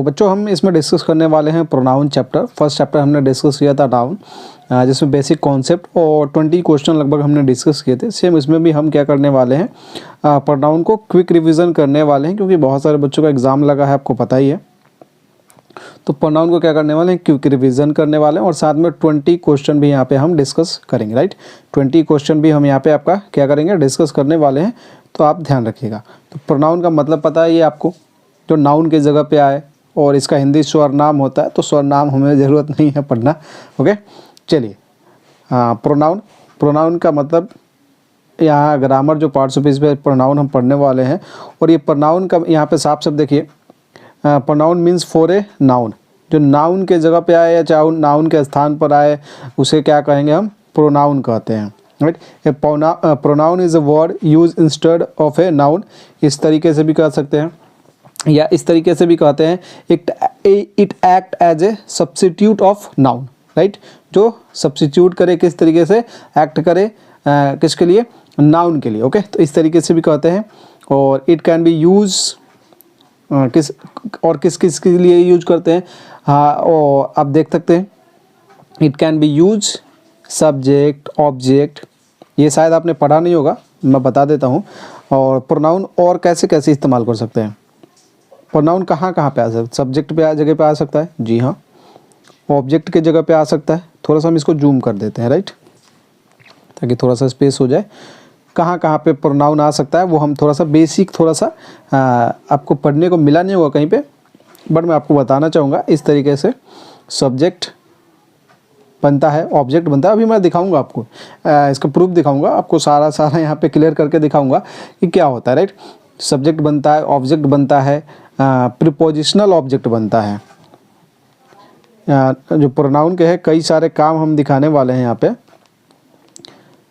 तो बच्चों हम इसमें डिस्कस करने वाले हैं प्रोनाउन चैप्टर। फर्स्ट चैप्टर हमने डिस्कस किया था नाउन, जिसमें बेसिक कॉन्सेप्ट और 20 क्वेश्चन लगभग हमने डिस्कस किए थे। सेम इसमें भी हम क्या करने वाले हैं, प्रोनाउन को क्विक रिवीजन करने वाले हैं, क्योंकि बहुत सारे बच्चों का एग्ज़ाम लगा है, आपको पता ही है। तो प्रोनाउन को क्या करने वाले हैं, क्विक रिवीजन करने वाले हैं, और साथ में 20 क्वेश्चन भी यहाँ पे हम डिस्कस करेंगे, राइट। 20 क्वेश्चन भी हम यहाँ पे आपका क्या करेंगे, डिस्कस करने वाले हैं, तो आप ध्यान रखिएगा। तो प्रोनाउन का मतलब पता है ये आपको, जो नाउन की जगह पे आए, और इसका हिंदी स्वरनाम होता है, तो स्वरनाम हमें ज़रूरत नहीं है पढ़ना। ओके, चलिए। प्रोनाउन का मतलब यहाँ ग्रामर जो पार्ट्स ऑफ पे प्रोनाउन हम पढ़ने वाले हैं, और ये प्रोनाउन का यहाँ पे साफ शब्द देखिए, pronoun means for a noun. जो नाउन के जगह पे आए या चाहे नाउन के स्थान पर आए, उसे क्या कहेंगे, हम प्रोनाउन कहते हैं, right. Pronoun is a word use instead of a noun. इस तरीके से भी कह सकते हैं, या इस तरीके से भी कहते हैं, it act as a substitute of noun, right. जो सब्स्टिट्यूट करे, किस तरीके से एक्ट करे, किसके लिए, नाउन के लिए। ओके, तो इस तरीके से भी कहते हैं। और इट कैन बी यूज किस किस के लिए यूज करते हैं, हाँ, और आप देख सकते हैं, it can be use subject, object. ये शायद आपने पढ़ा नहीं होगा, मैं बता देता हूँ। और प्रोनाउन और कैसे कैसे इस्तेमाल कर सकते हैं। प्रोनाउन कहाँ कहाँ पे आ सकता है, सब्जेक्ट पे जगह पे आ सकता है, जी हाँ, ऑब्जेक्ट के जगह पे आ सकता है। थोड़ा सा हम इसको जूम कर देते हैं, राइट, ताकि थोड़ा सा स्पेस हो जाए। कहाँ कहाँ पे प्रोनाउन आ सकता है, वो हम थोड़ा सा बेसिक, थोड़ा सा आपको पढ़ने को मिला नहीं होगा कहीं पे, बट मैं आपको बताना चाहूँगा। इस तरीके से सब्जेक्ट बनता है, ऑब्जेक्ट बनता है। अभी मैं दिखाऊंगा आपको, इसका प्रूफ दिखाऊंगा आपको, सारा यहाँ पे क्लियर करके दिखाऊंगा कि क्या होता है, राइट। सब्जेक्ट बनता है, ऑब्जेक्ट बनता है, प्रीपोजिशनल ऑब्जेक्ट बनता है। जो प्रोनाउन के हैं कई सारे काम हम दिखाने वाले हैं यहाँ पे।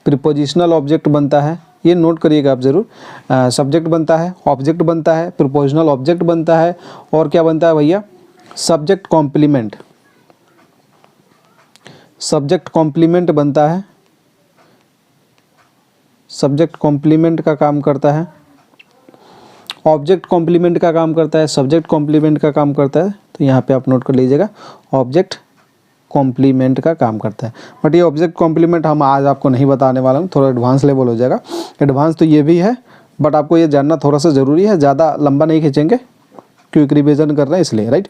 प्रीपोजिशनल ऑब्जेक्ट बनता है, ये नोट करिएगा आप ज़रूर। सब्जेक्ट बनता है, ऑब्जेक्ट बनता है, प्रीपोजिशनल ऑब्जेक्ट बनता है, और क्या बनता है भैया, सब्जेक्ट कॉम्प्लीमेंट। सब्जेक्ट कॉम्प्लीमेंट बनता है, सब्जेक्ट कॉम्प्लीमेंट का काम करता है, ऑब्जेक्ट कॉम्प्लीमेंट का काम करता है, सब्जेक्ट कॉम्प्लीमेंट का काम करता है। तो यहाँ पे आप नोट कर लीजिएगा, ऑब्जेक्ट कॉम्प्लीमेंट का काम करता है। बट ये ऑब्जेक्ट कॉम्प्लीमेंट हम आज आपको नहीं बताने वाला हूँ, थोड़ा एडवांस लेवल हो जाएगा। एडवांस तो ये भी है, बट आपको ये जानना थोड़ा सा ज़रूरी है, ज़्यादा लंबा नहीं खींचेंगे, क्विक रिवीजन कर रहे हैं इसलिए, राइट।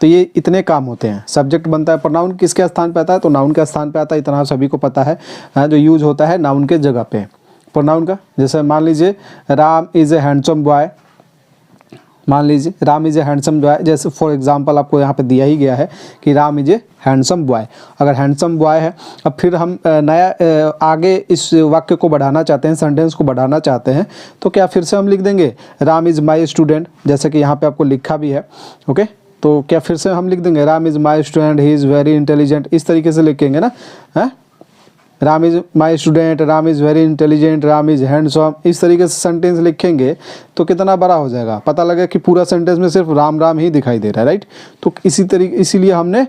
तो ये इतने काम होते हैं। सब्जेक्ट बनता है, प्रोनाउन किसके स्थान पे आता है, तो नाउन के स्थान पे आता है, इतना सभी को पता है। जो यूज होता है नाउन के जगह पे प्रोनाउन का। जैसे मान लीजिए Ram is a handsome boy, मान लीजिए Ram is a handsome boy, जैसे फॉर एग्जांपल आपको यहाँ पे दिया ही गया है कि Ram is a handsome boy. अगर हैंडसम बॉय है, अब फिर हम नया आगे इस वाक्य को बढ़ाना चाहते हैं, सेंटेंस को बढ़ाना चाहते हैं, तो क्या फिर से हम लिख देंगे राम इज़ माई स्टूडेंट, जैसे कि यहाँ पे आपको लिखा भी है। ओके, तो क्या फिर से हम लिख देंगे Ram is my student, he is very intelligent, इस तरीके से लिखेंगे ना, है, Ram is my student, Ram is very intelligent, Ram is handsome, इस तरीके से सेंटेंस लिखेंगे तो कितना बड़ा हो जाएगा, पता लगे कि पूरा सेंटेंस में सिर्फ राम राम ही दिखाई दे रहा है, राइट। तो इसीलिए हमने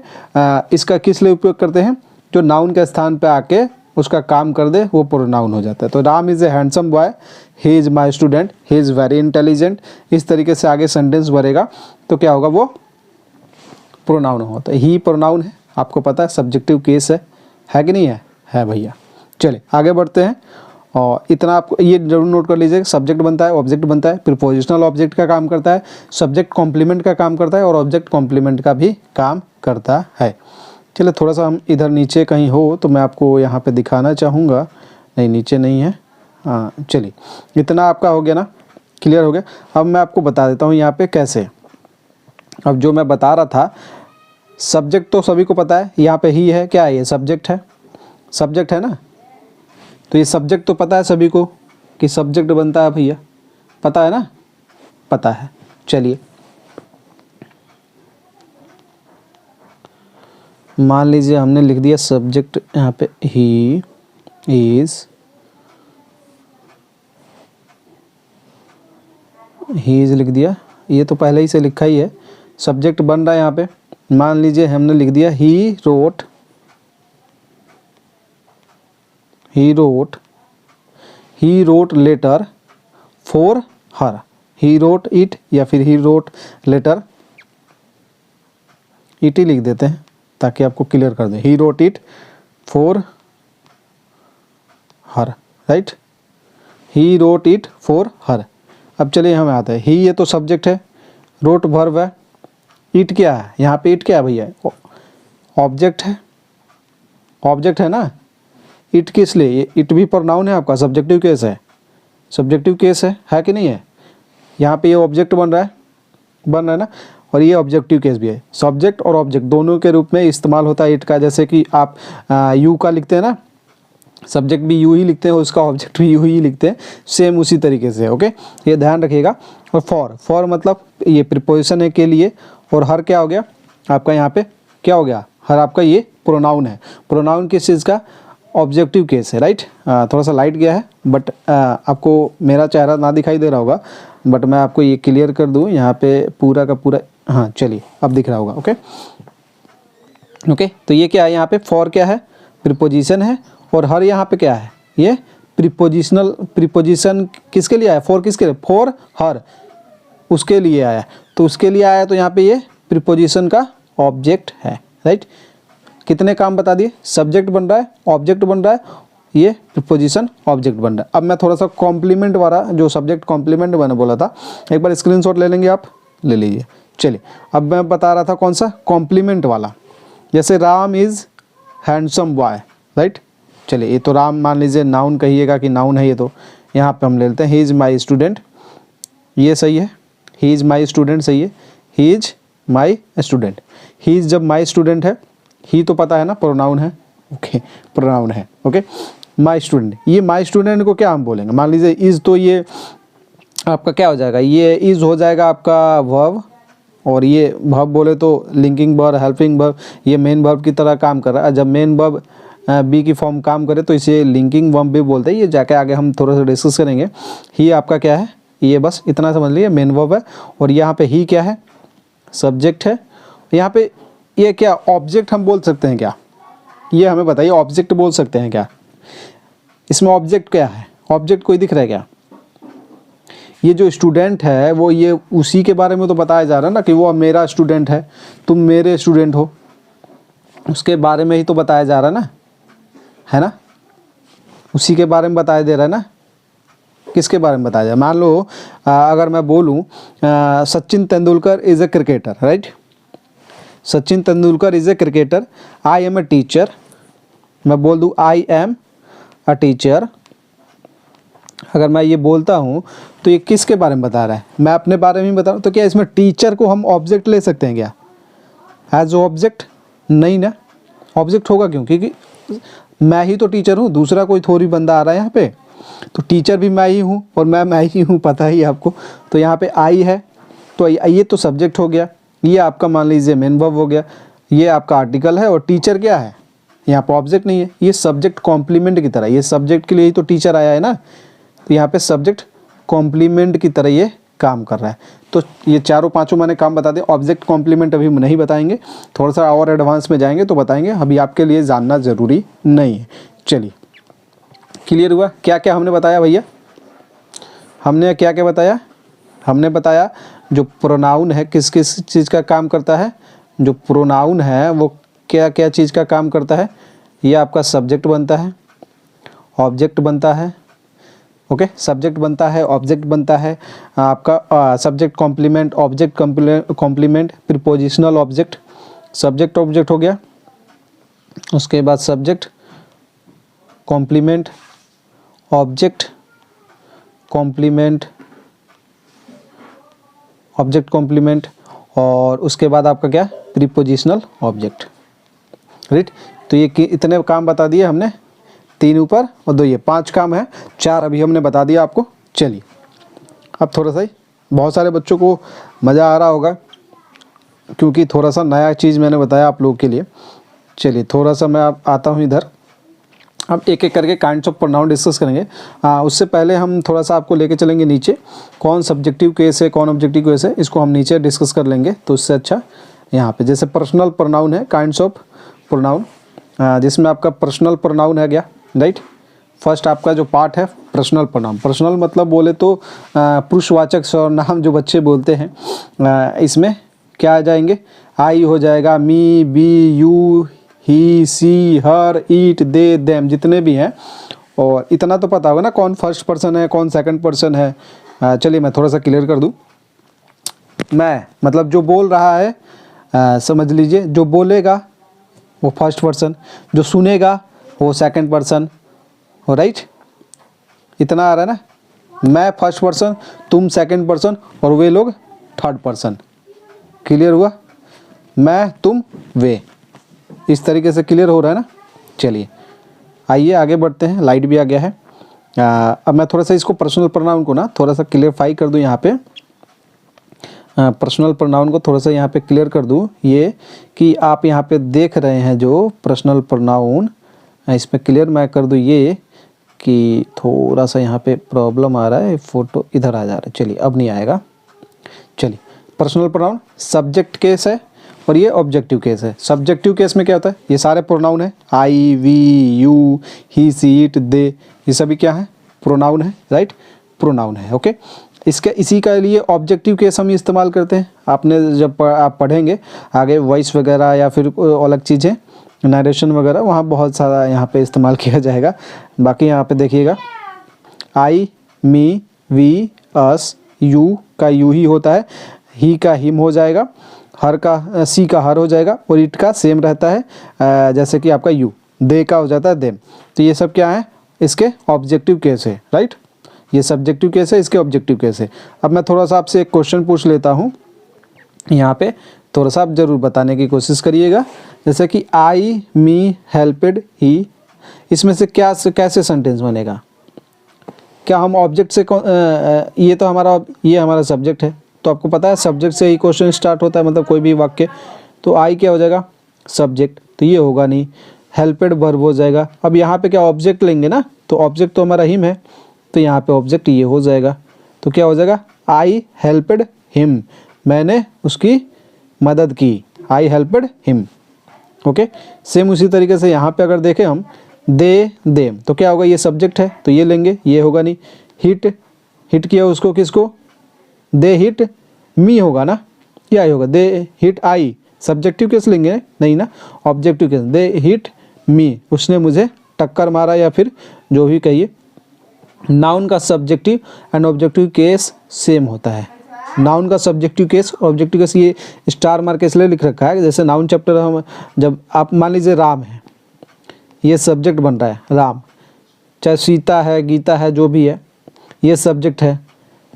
इसका किस लिए उपयोग करते हैं, जो नाउन के स्थान पे आके उसका काम कर दे, वो प्रोनाउन हो जाता है। तो Ram is a handsome boy, he is my student, he is very intelligent, इस तरीके से आगे सेंटेंस भरेगा तो क्या होगा, वो प्रोनाउन होता है। ही प्रोनाउन है, आपको पता है, सब्जेक्टिव केस है कि नहीं है भैया। चलिए आगे बढ़ते हैं, और इतना आपको ये जरूर नोट कर लीजिए, सब्जेक्ट बनता है, ऑब्जेक्ट बनता है, प्रीपोजिशनल ऑब्जेक्ट का काम करता है, सब्जेक्ट कॉम्प्लीमेंट का काम करता है, और ऑब्जेक्ट कॉम्प्लीमेंट का भी काम करता है। चलिए थोड़ा सा हम इधर नीचे कहीं हो तो मैं आपको यहाँ पे दिखाना चाहूँगा, नहीं नीचे नहीं है, हाँ चलिए इतना आपका हो गया ना, क्लियर हो गया। अब मैं आपको बता देता हूँ यहाँ पे कैसे। अब जो मैं बता रहा था, सब्जेक्ट तो सभी को पता है, यहाँ पे ही है, क्या है ये, सब्जेक्ट है, सब्जेक्ट है ना। तो ये सब्जेक्ट तो पता है सभी को कि सब्जेक्ट बनता है भैया, पता है ना, पता है। चलिए मान लीजिए हमने लिख दिया सब्जेक्ट यहाँ पे, ही इज लिख दिया, ये तो पहले ही से लिखा ही है। सब्जेक्ट बन रहा है यहाँ पे, मान लीजिए हमने लिख दिया he wrote letter for her, he wrote it, या फिर ही रोट लेटर इट ही लिख देते हैं ताकि आपको क्लियर कर दें। He wrote it for her, right, he wrote it for her. अब चलिए हमें आता है ही, ये तो सब्जेक्ट है, रोट वर्ब है, इट क्या है यहाँ पे, इट क्या है भैया, ऑब्जेक्ट है, ऑब्जेक्ट है ना। इट किस लिए, ये इट भी प्रोनाउन है आपका, सब्जेक्टिव केस है, सब्जेक्टिव केस है कि नहीं है। यहाँ पे ये ऑब्जेक्ट बन रहा है ना, और ये ऑब्जेक्टिव केस भी है। सब्जेक्ट और ऑब्जेक्ट दोनों के रूप में इस्तेमाल होता है इट का। जैसे कि आप यू का लिखते हैं ना, सब्जेक्ट भी यू ही लिखते हैं, उसका ऑब्जेक्ट भी यू ही लिखते हैं, सेम उसी तरीके से। ओके, ये ध्यान रखिएगा। और फॉर मतलब ये प्रीपोजिशन है के लिए, और हर क्या हो गया आपका, यहाँ पे क्या हो गया, हर आपका ये प्रोनाउन है। प्रोनाउन किस चीज़ का, ऑब्जेक्टिव केस है, राइट। थोड़ा सा लाइट गया है, बट आपको मेरा चेहरा ना दिखाई दे रहा होगा, बट मैं आपको ये क्लियर कर दूँ यहाँ पे पूरा का पूरा। हाँ चलिए, अब दिख रहा होगा। ओके, तो ये क्या है, यहाँ पे फॉर क्या है, प्रीपोजिशन है, और हर यहाँ पे क्या है, ये प्रीपोजिशन किसके लिए आया, फॉर किसके लिए, फॉर हर, उसके लिए आया। तो उसके लिए आया, तो यहाँ पे ये प्रीपोजिशन का ऑब्जेक्ट है, राइट। कितने काम बता दिए, सब्जेक्ट बन रहा है, ऑब्जेक्ट बन रहा है, ये प्रीपोजिशन ऑब्जेक्ट बन रहा है। अब मैं थोड़ा सा कॉम्प्लीमेंट वाला, जो सब्जेक्ट कॉम्प्लीमेंट मैंने बोला था, एक बार स्क्रीनशॉट ले लेंगे आप, ले लीजिए। चलिए, अब मैं बता रहा था कौन सा, कॉम्प्लीमेंट वाला। जैसे Ram is handsome boy, right. चलिए, ये तो राम मान लीजिए नाउन कहिएगा कि नाउन है ये, तो यहाँ पे हम ले लेते हैं ही इज़ माई स्टूडेंट, ये सही है, ही इज़ माई स्टूडेंट सही है, he is my student. He is जब माई स्टूडेंट है, ही तो पता है ना प्रोनाउन है, ओके, प्रोनाउन है। ओके, माई स्टूडेंट, ये माई स्टूडेंट को क्या हम बोलेंगे, मान लीजिए इज़, तो ये आपका क्या हो जाएगा, ये इज़ हो जाएगा आपका वर्ब, और ये वर्ब बोले तो लिंकिंग वर्ब, हेल्पिंग वर्ब, ये मेन वर्ब की तरह काम कर रहा है। जब मेन वर्ब बी की फॉर्म काम करे तो इसे लिंकिंग वर्ब भी बोलते हैं। ये जाके आगे हम थोड़ा सा डिस्कस करेंगे। ही आपका क्या है, ये बस इतना समझ लीजिए, मेन वर्ब है, और यहाँ पे ही क्या है, सब्जेक्ट है। यहाँ पे ये क्या, ऑब्जेक्ट हम बोल सकते हैं क्या, ये हमें बताइए, ऑब्जेक्ट बोल सकते हैं क्या, इसमें ऑब्जेक्ट क्या है, ऑब्जेक्ट कोई दिख रहा है क्या। ये जो स्टूडेंट है वो ये उसी के बारे में तो बताया जा रहा है ना, कि वो मेरा स्टूडेंट है, तुम मेरे स्टूडेंट हो, उसके बारे में ही तो बताया जा रहा है ना, है ना, उसी के बारे में बताया दे रहा है ना। किसके बारे में बताया जाए, मान लो अगर मैं बोलूँ Sachin Tendulkar is a cricketer, right, Sachin Tendulkar is a cricketer, I am a teacher, मैं बोल दूँ आई एम अ टीचर, अगर मैं ये बोलता हूँ तो ये किसके बारे में बता रहा है, मैं अपने बारे में ही बता रहा हूँ। तो क्या इसमें टीचर को हम ऑब्जेक्ट ले सकते हैं क्या, एज ऑब्जेक्ट, नहीं ना, ऑब्जेक्ट होगा क्यों, क्योंकि मैं ही तो टीचर हूँ, दूसरा कोई थोड़ी बंदा आ रहा है यहाँ पे, तो टीचर भी मैं ही हूँ और मैं ही हूँ, पता ही आपको। तो यहाँ पे आई है, तो ये तो सब्जेक्ट हो गया, ये आपका मान लीजिए मेन वर्ब हो गया, ये आपका आर्टिकल है, और टीचर क्या है, यहाँ पर ऑब्जेक्ट नहीं है, ये सब्जेक्ट कॉम्प्लीमेंट की तरह, ये सब्जेक्ट के लिए ही तो टीचर आया है ना, तो यहाँ पे सब्जेक्ट कॉम्प्लीमेंट की तरह ये काम कर रहा है। तो ये चारों पांचों मैंने काम बता दिए। ऑब्जेक्ट कॉम्प्लीमेंट अभी नहीं बताएंगे, थोड़ा सा और एडवांस में जाएंगे तो बताएंगे, अभी आपके लिए जानना ज़रूरी नहीं है। चलिए, क्लियर हुआ, क्या क्या हमने बताया भैया, हमने क्या क्या बताया, हमने बताया जो प्रोनाउन है किस किस चीज़ का काम करता है, जो प्रोनाउन है वो क्या क्या चीज़ का काम करता है। ये आपका सब्जेक्ट बनता है, ऑब्जेक्ट बनता है, ओके, सब्जेक्ट बनता है, ऑब्जेक्ट बनता है, आपका subject complement, object complement, prepositional object, subject object हो गया, उसके बाद subject complement, object complement, object complement, और उसके बाद आपका क्या, प्रीपोजिशनल ऑब्जेक्ट, राइट। तो ये इतने काम बता दिए हमने, 3 ऊपर और 2 ये, 5 काम है, 4 अभी हमने बता दिया आपको। चलिए, अब थोड़ा सा ही, बहुत सारे बच्चों को मज़ा आ रहा होगा क्योंकि थोड़ा सा नया चीज़ मैंने बताया आप लोगों के लिए। चलिए, थोड़ा सा मैं आता हूँ इधर, अब एक एक करके काइंड्स ऑफ प्रोनाउन डिस्कस करेंगे। उससे पहले हम थोड़ा सा आपको लेके चलेंगे नीचे, कौन सब्जेक्टिव केस है कौन ऑब्जेक्टिव केस है, इसको हम नीचे डिस्कस कर लेंगे। तो उससे अच्छा यहाँ पे जैसे पर्सनल प्रोनाउन है, काइंड्स ऑफ प्रोनाउन, जिसमें आपका पर्सनल प्रोनाउन है गया, राइट। फर्स्ट आपका जो पार्ट है पर्सनल प्रोनाउन, पर्सनल मतलब बोले तो पुरुषवाचक सर्वनाम जो बच्चे बोलते हैं, इसमें क्या आ जाएंगे, आई हो जाएगा, me, we, you, he, she, her, it, they, them, जितने भी हैं। और इतना तो पता होगा ना कौन फर्स्ट पर्सन है कौन सेकंड पर्सन है। चलिए मैं थोड़ा सा क्लियर कर दूं। मैं मतलब जो बोल रहा है, समझ लीजिए जो बोलेगा वो फर्स्ट पर्सन, जो सुनेगा वो सेकंड पर्सन हो, राइट। इतना आ रहा है ना, मैं फर्स्ट पर्सन, तुम सेकंड पर्सन और वे लोग थर्ड पर्सन। क्लियर हुआ, मैं, तुम, वे, इस तरीके से क्लियर हो रहा है ना। चलिए आइए आगे बढ़ते हैं, लाइट भी आ गया है। अब मैं थोड़ा सा इसको पर्सनल प्रोनाउन को ना थोड़ा सा क्लियरफाई कर दूं यहाँ पे। पर्सनल प्रोनाउन को थोड़ा सा यहाँ पे क्लियर कर दूं, ये कि आप यहाँ पे देख रहे हैं जो पर्सनल प्रोनाउन, इसमें क्लियर मैं कर दूं ये कि थोड़ा सा यहाँ पे प्रॉब्लम आ रहा है, फ़ोटो इधर आ जा रहा है। चलिए अब नहीं आएगा। चलिए पर्सनल प्रोनाउन सब्जेक्ट केस है और ये ऑब्जेक्टिव केस है। सब्जेक्टिव केस में क्या होता है, ये सारे प्रोनाउन है, I, we, you, he, she, it, they, ये सभी क्या है, प्रोनाउन है, राइट, प्रोनाउन है। ओके, इसके इसी का लिए ऑब्जेक्टिव केस हम इस्तेमाल करते हैं। आपने जब आप पढ़ेंगे आगे वॉइस वगैरह या फिर अलग चीज़ें नरेशन वगैरह, वहाँ बहुत सारा यहाँ पे इस्तेमाल किया जाएगा। बाकी यहाँ पे देखिएगा, आई, मी, वी, अस, यू का यू ही होता है, ही का हिम हो जाएगा, हर का सी का हर हो जाएगा और इट का सेम रहता है जैसे कि आपका यू, दे का हो जाता है देम। तो ये सब क्या है, इसके ऑब्जेक्टिव केस है, राइट। ये सब्जेक्टिव केस है, इसके ऑब्जेक्टिव केस है। अब मैं थोड़ा सा आपसे एक क्वेश्चन पूछ लेता हूँ, यहाँ पे थोड़ा सा आप ज़रूर बताने की कोशिश करिएगा। जैसे कि आई, मी, हेल्पेड, ही, इसमें से क्या कैसे सेंटेंस बनेगा। क्या हम ऑब्जेक्ट से ये तो हमारा, ये हमारा सब्जेक्ट है, तो आपको पता है सब्जेक्ट से ही क्वेश्चन स्टार्ट होता है, मतलब कोई भी वाक्य। तो आई क्या हो जाएगा, सब्जेक्ट, तो ये होगा नहीं। हेल्पेड वर्ब हो जाएगा। अब यहाँ पे क्या ऑब्जेक्ट लेंगे ना, तो ऑब्जेक्ट तो हमारा हिम है, तो यहाँ पे ऑब्जेक्ट ये हो जाएगा। तो क्या हो जाएगा, आई हेल्पेड हिम, मैंने उसकी मदद की, आई हेल्पेड हिम। ओके, सेम उसी तरीके से यहाँ पे अगर देखें हम, दे, देम, तो क्या होगा, ये सब्जेक्ट है तो ये लेंगे, ये होगा नहीं। हिट, हिट किया उसको, किसको, दे हिट मी होगा ना, क्या होगा, दे हिट आई, सब्जेक्टिव केस लेंगे नहीं ना, ऑब्जेक्टिव केस, दे हिट मी, उसने मुझे टक्कर मारा, या फिर जो भी कहिए। नाउन का subjective and objective case same होता है। नाउन का सब्जेक्टिव केस, ऑब्जेक्टिव केस, ये स्टार मार्क के इसलिए लिख रखा है। जैसे नाउन चैप्टर हम जब आप मान लीजिए राम है, ये सब्जेक्ट बन रहा है राम, चाहे सीता है, गीता है, जो भी है, ये सब्जेक्ट है।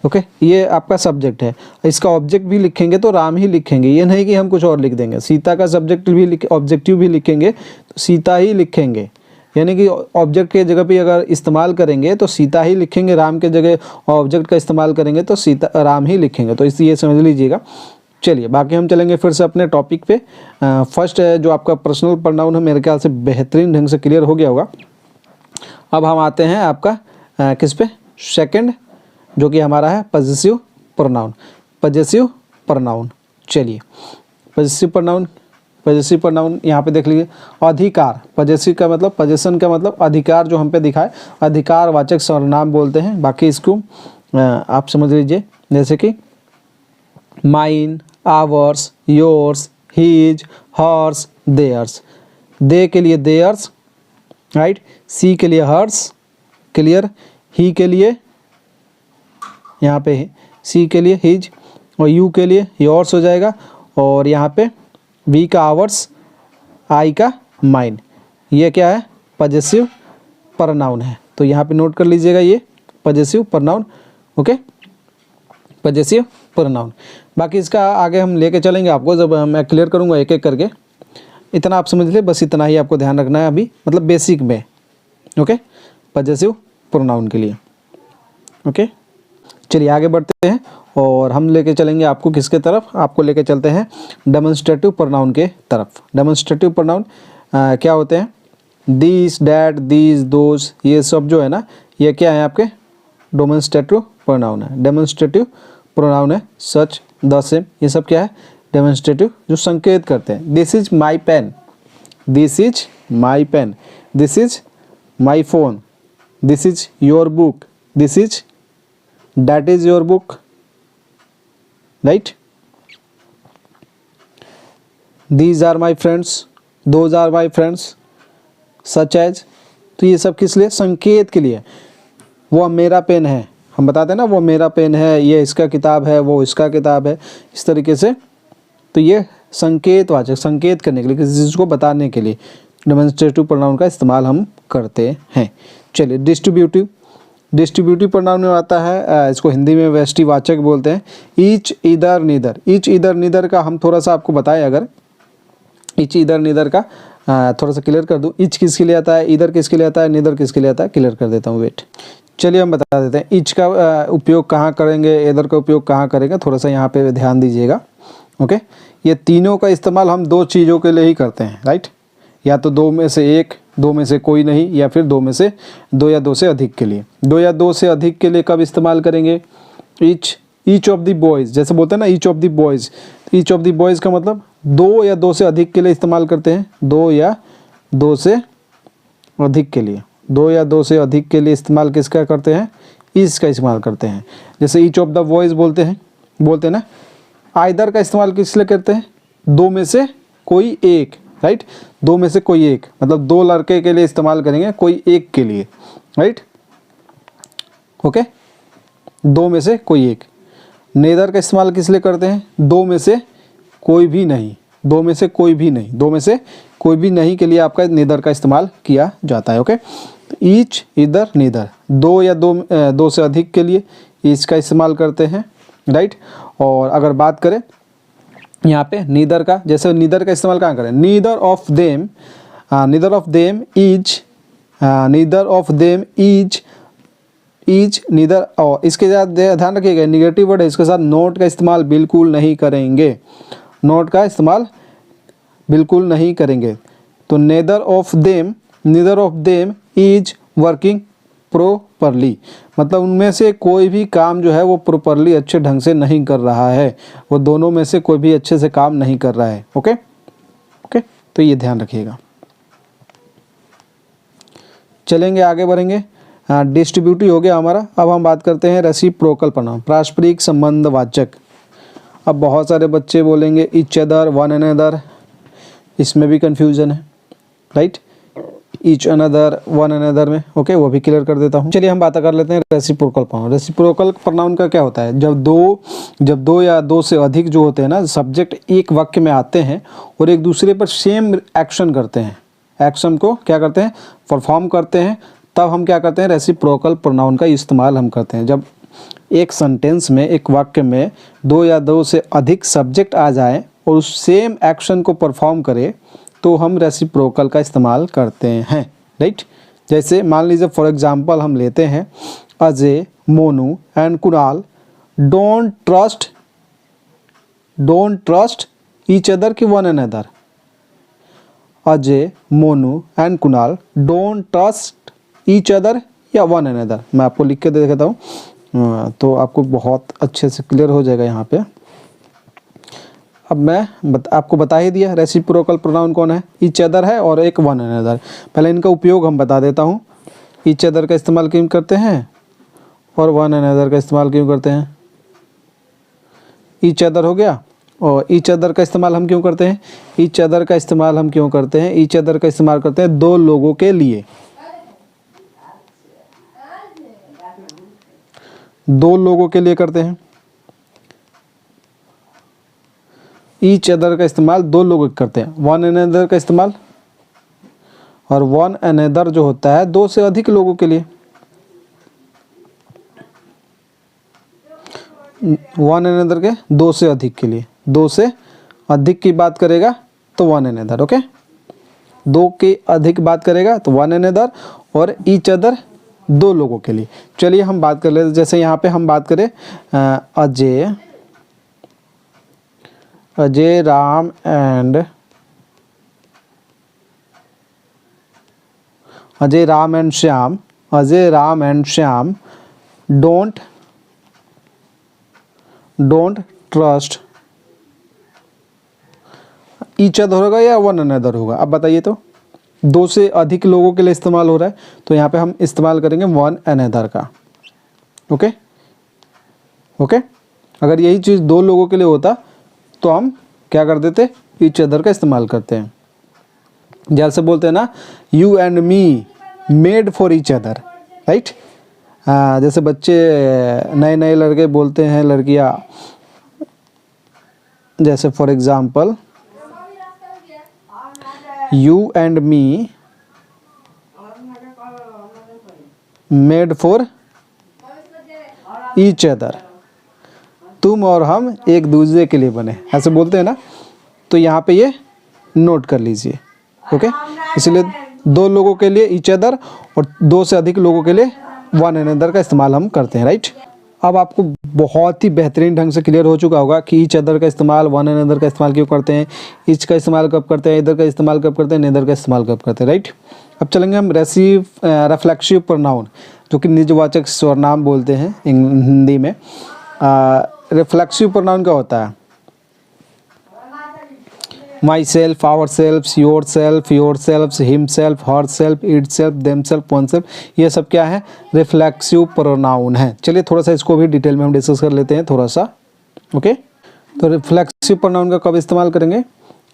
ओके, ये आपका सब्जेक्ट है। इसका ऑब्जेक्ट भी लिखेंगे तो राम ही लिखेंगे, ये नहीं कि हम कुछ और लिख देंगे। सीता का सब्जेक्ट भी ऑब्जेक्टिव भी लिखेंगे तो सीता ही लिखेंगे, यानी कि ऑब्जेक्ट के जगह पे अगर इस्तेमाल करेंगे तो सीता ही लिखेंगे, राम के जगह ऑब्जेक्ट का इस्तेमाल करेंगे तो सीता राम ही लिखेंगे। तो इसलिए समझ लीजिएगा। चलिए बाकी हम चलेंगे फिर से अपने टॉपिक पे। फर्स्ट जो आपका पर्सनल प्रोनाउन है, मेरे ख्याल से बेहतरीन ढंग से क्लियर हो गया होगा। अब हम आते हैं आपका किस पे, सेकंड, जो कि हमारा है पजेसिव प्रोनाउन। पजेसिव प्रोनाउन, चलिए पजेसिव प्रोनाउन, पजेसिव प्रोनाउन यहाँ पे देख लीजिए, अधिकार, पजेसिव का मतलब, पजेशन का मतलब अधिकार, जो हम पे दिखाए, अधिकार वाचक सर्वनाम बोलते हैं। बाकी इसको आप समझ लीजिए, जैसे कि mine, ours, yours, his, hers, theirs. They के लिए देयर्स, राइट, सी के लिए हर्स, क्लियर, ही के लिए यहाँ पे सी के लिए हिज, और यू के लिए योर्स हो जाएगा, और यहाँ पे वी का आवर्स, आई का माइन। ये क्या है, पजेसिव प्रोनाउन है। तो यहाँ पे नोट कर लीजिएगा, ये possessive pronoun. Okay, possessive pronoun. बाकी इसका आगे हम लेके चलेंगे आपको, जब मैं क्लियर करूँगा एक एक करके। इतना आप समझ लीजिए, बस इतना ही आपको ध्यान रखना है अभी, मतलब बेसिक में। ओके, पजेसिव प्रोनाउन के लिए। ओके, चलिए आगे बढ़ते हैं और हम लेके चलेंगे आपको किसके तरफ, आपको लेके चलते हैं डेमोन्स्ट्रेटिव प्रोनाउन के तरफ। डेमोन्स्ट्रेटिव प्रोनाउन क्या होते हैं, दिस, डैट, दीज, दोज, ये सब जो है ना, ये क्या है आपके डेमोन्स्ट्रेटिव प्रोनाउन है। डेमोन्स्ट्रेटिव प्रोनाउन है, सच, द, सेम, ये सब क्या है, डेमोन्स्ट्रेटिव, जो संकेत करते हैं। This is my pen, this is my pen, this is my phone, this is your book, this is that is your book, right। These are my friends, those are my friends, such as. तो ये सब किस लिए? संकेत के लिए। वो मेरा पेन है, हम बताते हैं ना, वो मेरा पेन है, ये इसका किताब है, वो इसका किताब है, इस तरीके से। तो ये संकेतवाचक, संकेत करने के लिए, किसी चीज़ को बताने के लिए डेमोन्स्ट्रेटिव प्रोनाउन का इस्तेमाल हम करते हैं। चलिए डिस्ट्रीब्यूटिव, डिस्ट्रीब्यूटिव प्रोनाउन में आता है, इसको हिंदी में व्यष्टिवाचक बोलते हैं। ईच, इधर, नीदर। ईच, इधर, नीदर का हम थोड़ा सा आपको बताएं, अगर ईच, इधर, नीदर का थोड़ा सा क्लियर कर दूं। ईच किसके लिए आता है, इधर किसके लिए आता है, नीदर किसके लिए आता है, क्लियर कर देता हूँ, वेट। चलिए हम बता देते हैं ईच का उपयोग कहाँ करेंगे, इधर का उपयोग कहाँ करेंगे, थोड़ा सा यहाँ पे ध्यान दीजिएगा। ओके, ये तीनों का इस्तेमाल हम दो चीज़ों के लिए ही करते हैं, राइट। या तो दो में से एक, दो में से कोई नहीं, या फिर दो में से दो या दो से अधिक के लिए। दो या दो से अधिक के लिए कब इस्तेमाल करेंगे? ईच ऑफ द बॉयज़, जैसे बोलते हैं ना each of the boys. Each of the boys का मतलब दो या दो से अधिक के लिए इस्तेमाल करते हैं, दो या दो से अधिक के लिए। दो या दो से अधिक के लिए इस्तेमाल किसका करते हैं? ईच का इस्तेमाल करते हैं। जैसे ईच ऑफ द बॉयज़ बोलते हैं ना। आइदर का इस्तेमाल किस लिए करते हैं? दो में से कोई एक, राइट। दो में से कोई एक मतलब दो लड़के के लिए इस्तेमाल करेंगे, कोई एक के लिए, राइट। ओके, दो में से कोई एक। नेदर का इस्तेमाल किस लिए करते हैं? दो में से कोई भी नहीं, दो में से कोई भी नहीं, दो में से कोई भी नहीं के लिए आपका नेदर का इस्तेमाल किया जाता है। ओके, ईच, इधर, नीदर, दो या दो से अधिक के लिए ईच का इस्तेमाल करते हैं, राइट। और अगर बात करें यहाँ पे नीदर का, जैसे नीदर का इस्तेमाल कहाँ करें? Neither of them, neither of them is, neither of them is, each, neither. और इसके साथ ध्यान रखिएगा, निगेटिव वर्ड है, इसके साथ नोट का इस्तेमाल बिल्कुल नहीं करेंगे, नोट का इस्तेमाल बिल्कुल नहीं करेंगे। तो neither of them, neither of them is working properly, मतलब उनमें से कोई भी काम जो है वो प्रॉपरली अच्छे ढंग से नहीं कर रहा है, वो दोनों में से कोई भी अच्छे से काम नहीं कर रहा है। ओके ओके, तो ये ध्यान रखिएगा। चलेंगे, आगे बढ़ेंगे। डिस्ट्रीब्यूटिव हो गया हमारा। अब हम बात करते हैं रेसिप्रोकल प्रोनाउन, पारस्परिक संबंधवाचक। अब बहुत सारे बच्चे बोलेंगे ईच अदर, वन अनदर, इसमें भी कन्फ्यूजन है, right. Each another, one another में, ओके, वो भी क्लियर कर देता हूँ। चलिए हम बात कर लेते हैं रेसिप्रोकल प्रोनाउन। रेसिप्रोकल प्रोनाउन का क्या होता है? जब दो या दो से अधिक जो होते हैं ना सब्जेक्ट एक वाक्य में आते हैं और एक दूसरे पर सेम एक्शन करते हैं, एक्शन को क्या करते हैं? परफॉर्म करते हैं, तब हम क्या करते हैं? रेसिप्रोकल प्रोनाउन का इस्तेमाल हम करते हैं। जब एक सेंटेंस में, एक वाक्य में दो या दो से अधिक सब्जेक्ट आ जाए और उस सेम एक्शन को परफॉर्म करे तो हम रेसिप्रोकल का इस्तेमाल करते हैं, राइट। जैसे मान लीजिए फॉर एग्जांपल हम लेते हैं, Ajay, Monu and Kunal don't trust each other की one another. Ajay, Monu and Kunal don't trust each other या वन अनदर। मैं आपको लिख के दे देता हूँ तो आपको बहुत अच्छे से क्लियर हो जाएगा यहाँ पे। अब मैं आपको बता ही दिया रेसिप्रोकल प्रोनाउन कौन है, ईच अदर है और एक वन अनदर। पहले इनका उपयोग हम बता देता हूँ। ईच अदर का इस्तेमाल क्यों करते हैं और वन अनदर का इस्तेमाल क्यों करते हैं। ईच अदर हो गया, और ईच अदर का इस्तेमाल हम क्यों करते हैं? ईच अदर का इस्तेमाल हम क्यों करते हैं? ईच अदर का इस्तेमाल करते हैं दो लोगों के लिए, दो लोगों के लिए करते हैं। ईच अदर का इस्तेमाल दो लोग करते हैं। वन अनदर का इस्तेमाल, और वन अनदर जो होता है दो से अधिक लोगों के लिए। वन अनदर के दो से अधिक के लिए, दो से अधिक की बात करेगा तो वन अनदर, ओके। दो के अधिक बात करेगा तो वन अनदर, और ईच अदर दो लोगों के लिए। चलिए हम बात कर लेते, जैसे यहाँ पे हम बात करें Ajay, Ram and Shyam, Ajay, Ram and Shyam don't trust each other होगा या वन अनदर होगा? अब बताइए तो, दो से अधिक लोगों के लिए इस्तेमाल हो रहा है तो यहाँ पे हम इस्तेमाल करेंगे वन अनदर का, ओके ओके। अगर यही चीज़ दो लोगों के लिए होता तो हम क्या कर देते? ईच अदर का इस्तेमाल करते हैं। जैसे बोलते हैं ना, you and me made for each other, right. जैसे बच्चे नए नए लड़के बोलते हैं, लड़कियाँ, जैसे for example you and me made for each other, तुम और हम एक दूसरे के लिए बने, ऐसे बोलते हैं ना। तो यहाँ पे ये नोट कर लीजिए, ओके। इसलिए दो लोगों के लिए ईच अदर और दो से अधिक लोगों के लिए वन अनदर का इस्तेमाल हम करते हैं, राइट। अब आपको बहुत ही बेहतरीन ढंग से क्लियर हो चुका होगा कि ईच अदर का इस्तेमाल, वन अनदर का इस्तेमाल क्यों करते हैं, ईच का इस्तेमाल कब करते हैं, इधर का इस्तेमाल कब करते हैं, नेदर का इस्तेमाल कब करते हैं, राइट। अब चलेंगे हम रिफ्लेक्सिव प्रोनाउन, जो कि निजवाचक सर्वनाम बोलते हैं हिंदी में। रिफ्लेक्सिव प्रोनाउन क्या होता है? Myself, ourself, yourself, himself, herself, itself, themself, oneself, ये सब क्या है? रिफ्लेक्सिव प्रोनाउन है। चलिए थोड़ा सा इसको भी डिटेल में हम डिस्कस कर लेते हैं थोड़ा सा, ओके। तो रिफ्लेक्सिव प्रोनाउन का कब इस्तेमाल करेंगे?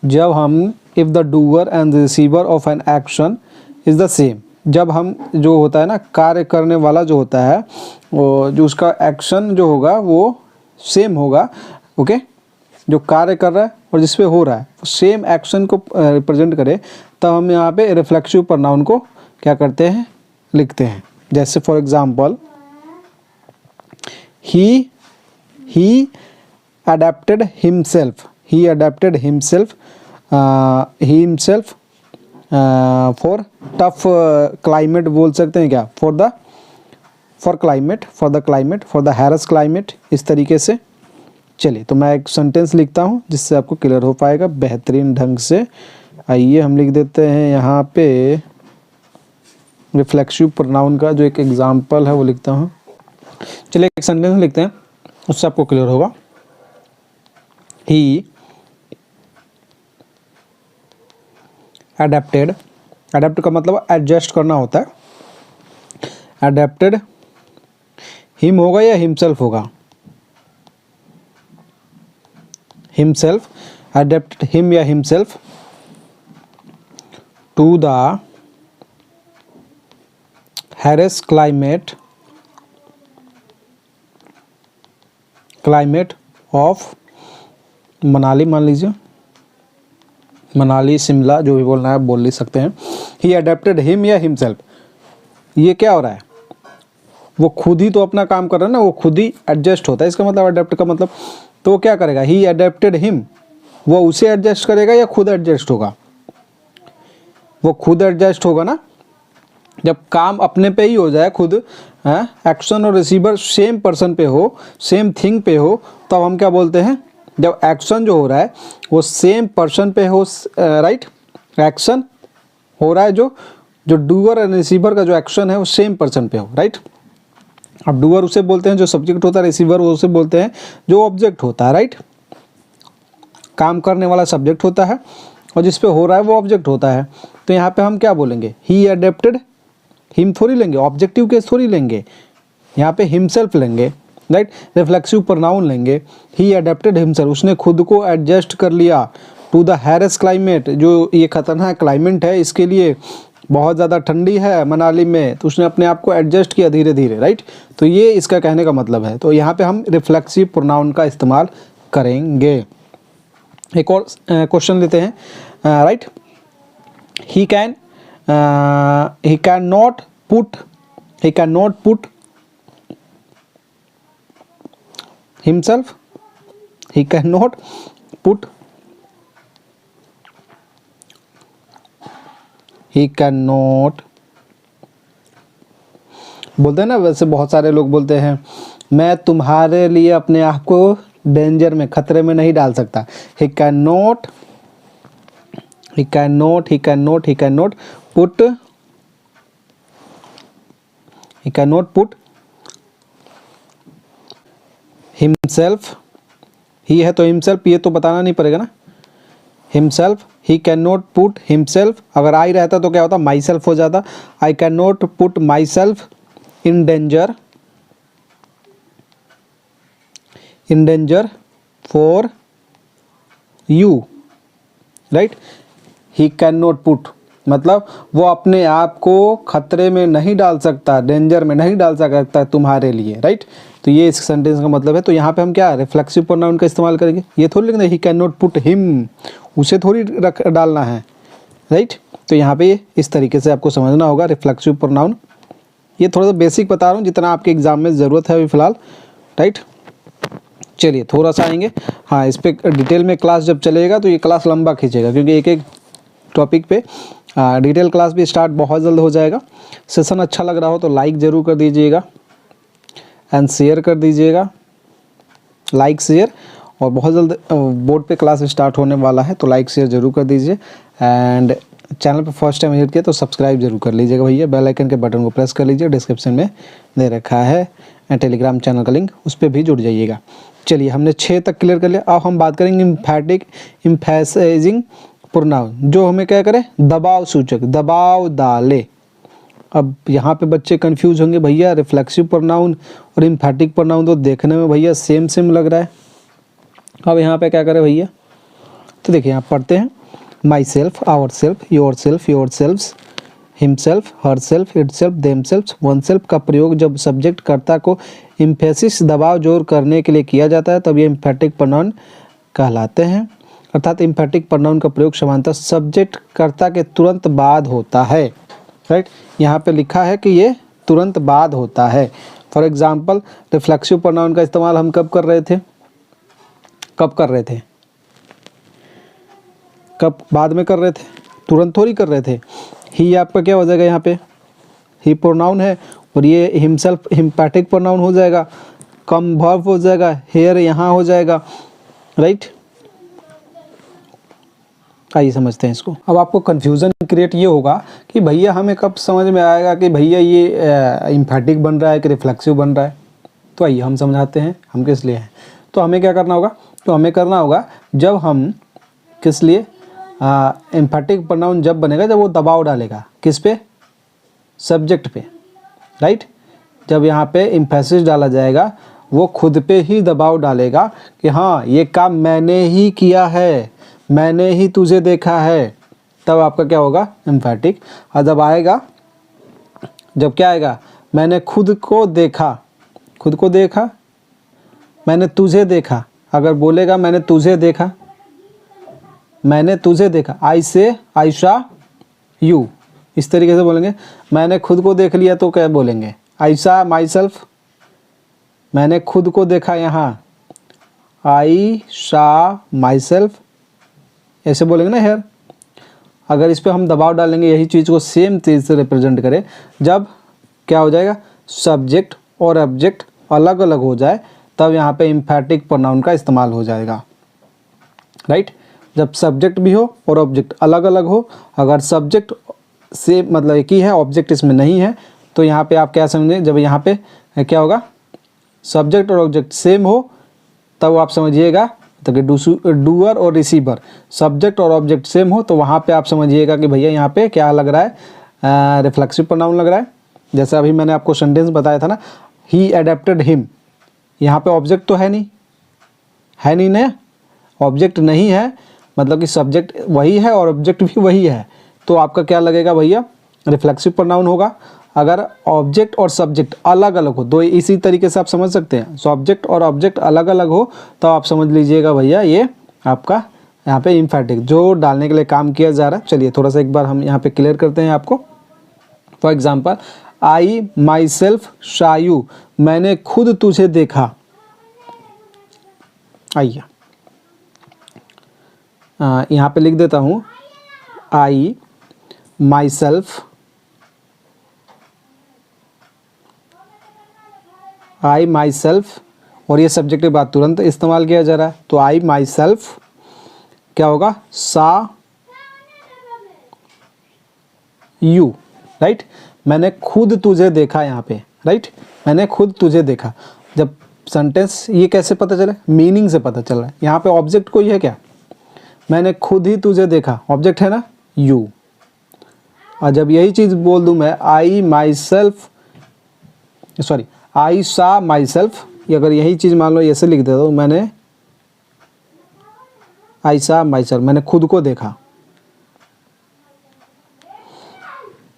जब हम if the doer and receiver of an action is the same, जब हम जो होता है ना, कार्य करने वाला जो होता है, वो जो उसका एक्शन जो होगा वो सेम होगा, ओके। जो कार्य कर रहा है और जिस पे हो रहा है सेम एक्शन को रिप्रेजेंट करे, तब हम यहाँ पे रिफ्लेक्सिव प्रोनाउन को क्या करते हैं? लिखते हैं। जैसे for example he adapted himself, he adapted himself for tough climate बोल सकते हैं क्या? For climate, for the harsh climate, इस तरीके से। चलिए तो मैं एक सेंटेंस लिखता हूँ जिससे आपको क्लियर हो पाएगा बेहतरीन ढंग से। आइए हम लिख देते हैं यहाँ पे रिफ्लेक्सिव प्रोनाउन का जो एक एग्जांपल है वो लिखता हूँ। चलिए एक सेंटेंस लिखते हैं, उससे आपको क्लियर होगा। ही अडेप्टेड, अडेप्ट का मतलब एडजस्ट करना होता है। अडेप्टेड हिम होगा या हिमसेल्फ होगा? हिमसेल्फ, अडेप्टेड हिम या himself to the harsh climate of Manali, मान लीजिए मनाली, शिमला, जो भी बोलना है बोल ले सकते हैं। ही अडेप्टेड हिम या हिमसेल्फ, ये क्या हो रहा है? वो खुद ही तो अपना काम कर रहा है ना, वो खुद ही एडजस्ट होता है, इसका मतलब अडेप्ट का मतलब। तो वो क्या करेगा? ही अडेप्टेड हिम, वो उसे एडजस्ट करेगा या खुद एडजस्ट होगा? वो खुद एडजस्ट होगा ना। जब काम अपने पे ही हो जाए खुद, एक्शन और रिसीवर सेम पर्सन पे हो, सेम थिंग पे हो, तब हम क्या बोलते हैं? जब एक्शन जो हो रहा है वो सेम पर्सन पे हो, राइट। एक्शन हो रहा है जो डूअर और रिसीवर का जो एक्शन है वो सेम पर्सन पे हो, राइट। अब डूअर उसे बोलते हैं जो सब्जेक्ट होता है, रिसीवर उसे बोलते हैं जो ऑब्जेक्ट होता है, राइट। काम करने वाला सब्जेक्ट होता है और जिस पे हो रहा है वो ऑब्जेक्ट होता है। तो यहाँ पे हम क्या बोलेंगे? ही अडेप्टेड हिम थोड़ी लेंगे, ऑब्जेक्टिव केस थोड़ी लेंगे, यहाँ पे हिमसेल्फ लेंगे, राइट। रिफ्लेक्सिव प्रोनाउन लेंगे। ही अडेप्टेड हिमसेल्फ, उसने खुद को एडजस्ट कर लिया टू द हैरस क्लाइमेट, जो ये खतरनाक क्लाइमेट है, इसके लिए बहुत ज़्यादा ठंडी है मनाली में, तो उसने अपने आप को एडजस्ट किया धीरे धीरे, राइट। तो ये इसका कहने का मतलब है। तो यहाँ पे हम रिफ्लेक्सिव प्रोनाउन का इस्तेमाल करेंगे। एक और क्वेश्चन लेते हैं, right. He can not put himself, he can not put, he can not, बोलते हैं ना, वैसे बहुत सारे लोग बोलते हैं मैं तुम्हारे लिए अपने आप को डेंजर में, खतरे में नहीं डाल सकता। He can not put himself, he है तो हिमसेल्फ, ये तो बताना नहीं पड़ेगा ना। Himself, he can not put himself, अगर आई रहता तो क्या होता? माई सेल्फ हो जाता। I can not put my self in danger for you, right. He can not put मतलब वो अपने आप को खतरे में नहीं डाल सकता, डेंजर में नहीं डाल सकता तुम्हारे लिए, राइट। तो ये इस सेंटेंस का मतलब है। तो यहाँ पे हम क्या रिफ्लेक्सिव प्रोनाउन का इस्तेमाल करेंगे। ये थोड़ी लिखना ही कैन नॉट पुट हिम, उसे थोड़ी डालना है, राइट। तो यहाँ पे इस तरीके से आपको समझना होगा रिफ्लेक्सिव प्रोनाउन। ये थोड़ा सा बेसिक बता रहा हूँ जितना आपके एग्जाम में ज़रूरत है अभी फ़िलहाल, राइट। चलिए थोड़ा सा आएंगे, हाँ इस पर डिटेल में क्लास जब चलेगा तो ये क्लास लंबा खींचेगा, क्योंकि एक एक टॉपिक पे डिटेल क्लास भी स्टार्ट बहुत जल्द हो जाएगा। सेशन अच्छा लग रहा हो तो लाइक ज़रूर कर दीजिएगा एंड शेयर कर दीजिएगा, लाइक शेयर। और बहुत जल्द बोर्ड पे क्लास स्टार्ट होने वाला है तो लाइक शेयर ज़रूर कर दीजिए। एंड चैनल पे फर्स्ट टाइम विजिट किया तो सब्सक्राइब जरूर कर लीजिएगा भैया, बेल आइकन के बटन को प्रेस कर लीजिए, डिस्क्रिप्शन में दे रखा है एंड टेलीग्राम चैनल का लिंक, उस पर भी जुड़ जाइएगा। चलिए हमने 6 तक क्लियर कर लिया। अब हम बात करेंगे इम्फैटिक इम्फेसाइजिंग प्रोनाउन, जो हमें क्या करे दबाव सूचक, दबाव डाले। अब यहाँ पे बच्चे कंफ्यूज होंगे, भैया रिफ्लेक्सिव प्रोनाउन और इम्फैटिक प्रोनाउन तो देखने में भैया सेम सेम लग रहा है। अब यहाँ पे क्या करें भैया, तो देखिए यहाँ पढ़ते हैं myself, ourself, yourself, yourselves, himself, herself, itself, themself, oneself का प्रयोग जब सब्जेक्ट कर्ता को इम्फेसिस दबाव जोर करने के लिए किया जाता है तब ये इम्फैटिक प्रोनाउन कहलाते हैं। अर्थात इम्फैटिक प्रोनाउन का प्रयोग सामान्यतः सब्जेक्ट कर्ता के तुरंत बाद होता है, राइट। यहाँ पे लिखा है कि ये तुरंत बाद होता है। फॉर एग्जाम्पल रिफ्लेक्सिव प्रोनाउन का इस्तेमाल हम कब कर रहे थे, कब बाद में कर रहे थे, तुरंत थोड़ी कर रहे थे। ही आपका क्या हो जाएगा, यहाँ पे ही प्रोनाउन है और ये हिमसेल्फ हिम्पैटिक प्रोनाउन हो जाएगा, कम वर्ब हो जाएगा, हेयर यहाँ हो जाएगा, राइट। आइए समझते हैं इसको। अब आपको कन्फ्यूज़न क्रिएट ये होगा कि भैया हमें कब समझ में आएगा कि भैया ये इम्फैटिक बन रहा है कि रिफ्लेक्सिव बन रहा है। तो आइए हम समझाते हैं हम किस लिए हैं। तो हमें क्या करना होगा, तो हमें करना होगा जब हम किस लिए इम्फैटिक प्रोनाउन जब बनेगा जब वो दबाव डालेगा किस पे, सब्जेक्ट पे, राइट। जब यहाँ पे इम्फेसिस डाला जाएगा वो खुद पे ही दबाव डालेगा कि हाँ ये काम मैंने ही किया है, मैंने ही तुझे देखा है, तब आपका क्या होगा इम्फैटिक। और जब आएगा, जब क्या आएगा, मैंने खुद को देखा, खुद को देखा, मैंने तुझे देखा, अगर बोलेगा मैंने तुझे देखा, मैंने तुझे देखा, आई शा यू, इस तरीके से बोलेंगे। मैंने खुद को देख लिया तो क्या बोलेंगे, आई शा माई सेल्फ, मैंने खुद को देखा यहाँ, आई शा माई सेल्फ, ऐसे बोलेंगे ना हेयर। अगर इस पर हम दबाव डालेंगे यही चीज़ को सेम चीज़ से रिप्रेजेंट करें, जब क्या हो जाएगा सब्जेक्ट और ऑब्जेक्ट अलग अलग हो जाए तब यहाँ पे इम्फैटिक प्रोनाउन का इस्तेमाल हो जाएगा, राइट। जब सब्जेक्ट भी हो और ऑब्जेक्ट अलग अलग हो, अगर सब्जेक्ट से मतलब एक ही है ऑब्जेक्ट इसमें नहीं है तो यहाँ पे आप क्या समझें, जब यहाँ पे क्या होगा सब्जेक्ट और ऑब्जेक्ट सेम हो तब आप समझिएगा तो कि डूअर और रिसीवर, सब्जेक्ट और ऑब्जेक्ट सेम हो तो वहाँ पे आप समझिएगा कि भैया यहाँ पे क्या लग रहा है, रिफ्लेक्सिव प्रोनाउन लग रहा है। जैसे अभी मैंने आपको सेंटेंस बताया था ना, ही एडेप्टेड हिम, यहाँ पे ऑब्जेक्ट तो है नहीं ना, ऑब्जेक्ट नहीं है मतलब कि सब्जेक्ट वही है और ऑब्जेक्ट भी वही है, तो आपका क्या लगेगा भैया रिफ्लेक्सिव प्रोनाउन होगा। अगर ऑब्जेक्ट और सब्जेक्ट अलग अलग हो, दो इसी तरीके से आप समझ सकते हैं, सब्जेक्ट और ऑब्जेक्ट अलग अलग हो तो आप समझ लीजिएगा भैया ये आपका यहाँ पे इम्फैटिक जो डालने के लिए काम किया जा रहा है। चलिए थोड़ा सा एक बार हम यहाँ पे क्लियर करते हैं आपको। For example I myself शायू, मैंने खुद तुझे देखा। आइए यहाँ पे लिख देता हूँ आई my self, I my self, और ये सब्जेक्ट के बाद तुरंत इस्तेमाल किया जा रहा है तो आई माई सेल्फ क्या होगा सा यू, राइट। मैंने खुद तुझे देखा यहाँ पे, राइट, मैंने खुद तुझे देखा। जब सेंटेंस ये कैसे पता चले, मीनिंग से पता चल रहा है। यहाँ पे ऑब्जेक्ट कोई है क्या, मैंने खुद ही तुझे देखा, ऑब्जेक्ट है ना यू। और जब यही चीज़ बोल दूँ मैं आई माई सेल्फ, सॉरी आई सा माई सेल्फ, अगर यही चीज़ मान लो ऐसे लिख देता हूँ, मैंने आई सा माई सेल्फ, मैंने खुद को देखा,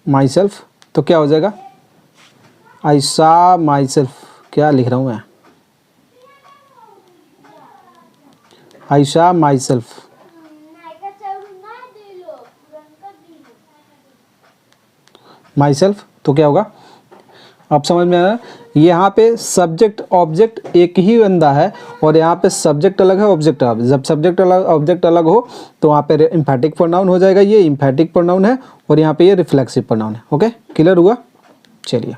माई सेल्फ, तो क्या हो जाएगा, आई सॉ माई सेल्फ, क्या लिख रहा हूँ मैं, I saw my self, my self, तो क्या होगा, अब समझ में आया। यहाँ पे सब्जेक्ट ऑब्जेक्ट एक ही बंदा है और यहाँ पे सब्जेक्ट अलग है ऑब्जेक्ट अलग। जब सब्जेक्ट अलग ऑब्जेक्ट अलग हो तो वहाँ पे इम्फेटिक प्रोनाउन हो जाएगा, ये इम्फेटिक प्रोनाउन है और यहाँ पे ये रिफ्लेक्सिव प्रोनाउन है। ओके, क्लियर हुआ। चलिए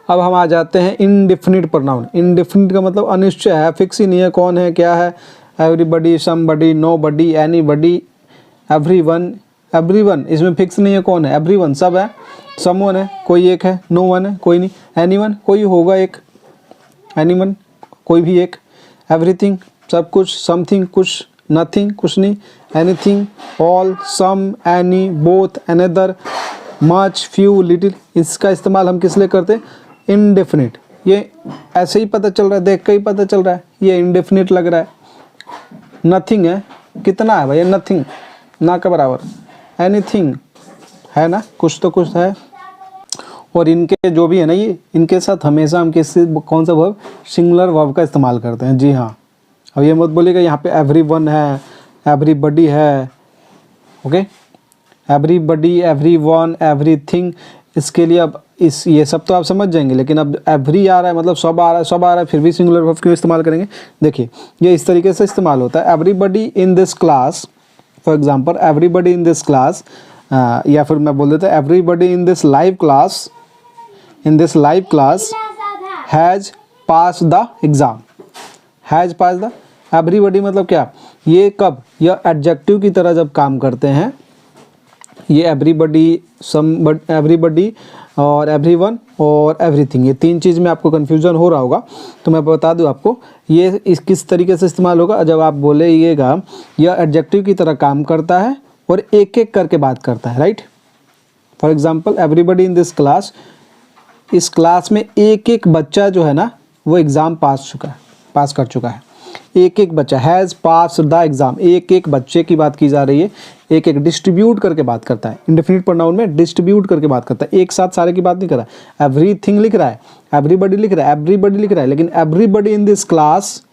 अब हम आ जाते हैं इनडेफिनिट प्रोनाउन। इनडेफिनिट का मतलब अनिश्चय है, फिक्स ही नहीं है, कौन है क्या है, everybody, somebody, nobody, anybody, everyone. Everyone इसमें फिक्स नहीं है कौन है, एवरीवन सब है, समवन है कोई एक है, नो वन है कोई नहीं, एनीवन कोई होगा एक, एनीवन कोई भी एक, एवरीथिंग सब कुछ, समथिंग कुछ, नथिंग कुछ नहीं, anything, all, some, any, both, another, much, few, little. इसका इस्तेमाल हम किस लिए करते हैं, इनडेफिनिट। ये ऐसे ही पता चल रहा है, देख के ही पता चल रहा है ये इनडेफिनिट लग रहा है। नथिंग है, कितना है भैया, नथिंग ना के बराबर, एनीथिंग है ना, कुछ तो कुछ है। और इनके जो भी है ना, ये इनके साथ हमेशा हम कौन सा वर्ब, सिंगुलर वर्ब का इस्तेमाल करते हैं। जी हाँ, अब ये मत बोलिएगा यहाँ पे एवरीवन है, एवरीबडी है। ओके, एवरीबडी, एवरीवन, एवरीथिंग, इसके लिए अब ये सब तो आप समझ जाएंगे, लेकिन अब एवरी आ रहा है मतलब सब आ रहा है, सब आ रहा है, फिर भी सिंगुलर वर्ब क्यों इस्तेमाल करेंगे। देखिए ये इस तरीके से इस्तेमाल होता है, everybody in this class, for example everybody in this class, या फिर मैं बोल देता हूँ everybody in this live class, in this live class has pass the exam. Has pass the, everybody मतलब क्या, ये कब, यह एडजेक्टिव की तरह जब काम करते हैं, ये एवरीबडी, सम, एवरीबडी और एवरीवन और एवरीथिंग, ये तीन चीज़ में आपको कन्फ्यूजन हो रहा होगा, तो मैं बता दूं आपको ये इस किस तरीके से इस्तेमाल होगा। जब आप बोलेगा यह एडजेक्टिव की तरह काम करता है और एक एक करके बात करता है, right. For example everybody in this class, इस क्लास में एक एक बच्चा जो है ना वो एग्ज़ाम पास कर चुका है। एक एक बच्चा, हैज़ पास द एग्ज़ाम, एक एक बच्चे की बात की जा रही है, एक एक डिस्ट्रीब्यूट करके बात करता है। इंडेफिनिट प्रोनाउन में डिस्ट्रीब्यूट करके बात करता है, एक साथ सारे की बात नहीं कर रहा है। एवरीथिंग लिख रहा है, एवरीबडी लिख रहा है, एवरीबडी लिख रहा है, लेकिन everybody in this class,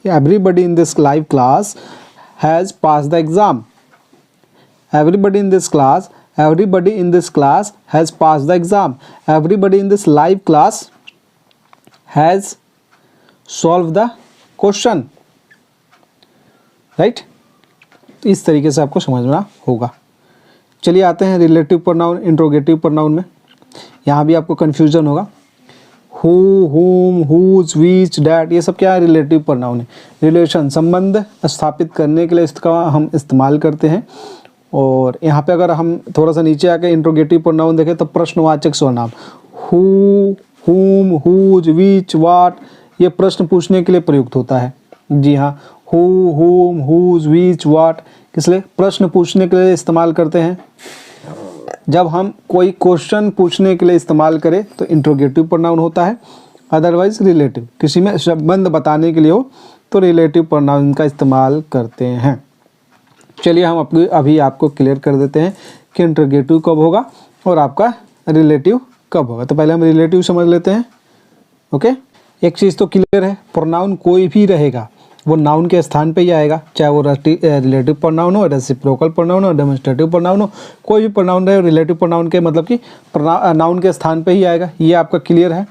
everybody in this live class has pass the exam. Everybody in this class, everybody in this class has passed the exam, everybody in this live class has solved the question, right। इस तरीके से आपको समझना होगा। चलिए आते हैं relative pronoun, interrogative pronoun में। यहाँ भी आपको कन्फ्यूजन होगा, हु, हुम, हुज, विच, डैट, ये सब क्या है, रिलेटिव प्रोनाउन है। रिलेशन, संबंध स्थापित करने के लिए इसका हम इस्तेमाल करते हैं। और यहाँ पे अगर हम थोड़ा सा नीचे आके इंट्रोगेटिव प्रोनाउन देखें तो प्रश्नवाचक सर्वनाम, हु, हुम, हुज, विच, वाट, ये प्रश्न पूछने के लिए प्रयुक्त होता है। जी हाँ, हु, हुम, हुज, विच, वाट किस लिए, प्रश्न पूछने के लिए इस्तेमाल करते हैं। जब हम कोई क्वेश्चन पूछने के लिए इस्तेमाल करें तो इंट्रोगेटिव प्रोनाउन होता है, अदरवाइज रिलेटिव, किसी में संबंध बताने के लिए हो तो रिलेटिव प्रोनाउन का इस्तेमाल करते हैं। चलिए हम अभी आपको क्लियर कर देते हैं कि इंट्रोगेटिव कब होगा और आपका रिलेटिव कब होगा। तो पहले हम रिलेटिव समझ लेते हैं। ओके, एक चीज़ तो क्लियर है, प्रोनाउन कोई भी रहेगा वो नाउन के स्थान पे ही आएगा, चाहे वो रिलेटिव प्रोनाउन हो, रेसिप्रोकल प्रोनाउन हो, डेमोन्स्ट्रेटिव प्रोनाउन हो, कोई भी प्रोनाउन रहे रिलेटिव प्रोनाउन के मतलब कि नाउन के स्थान पे ही आएगा। ये आपका क्लियर है,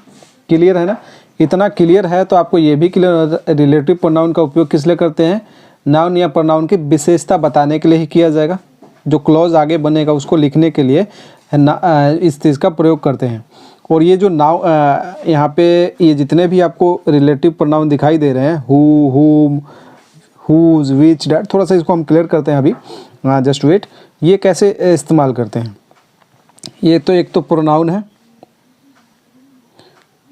क्लियर है ना। इतना क्लियर है तो आपको ये भी क्लियर, रिलेटिव प्रोनाउन का उपयोग किस लिए करते हैं, नाउन या प्रोनाउन की विशेषता बताने के लिए ही किया जाएगा। जो क्लॉज आगे बनेगा उसको लिखने के लिए इस चीज़ का प्रयोग करते हैं। और ये जो यहाँ पे ये जितने भी आपको रिलेटिव प्रोनाउन दिखाई दे रहे हैं, हु, हुम, हुज, विच, डैट, थोड़ा सा इसको हम क्लियर करते हैं अभी, जस्ट वेट। ये कैसे इस्तेमाल करते हैं, ये तो एक तो प्रोनाउन है,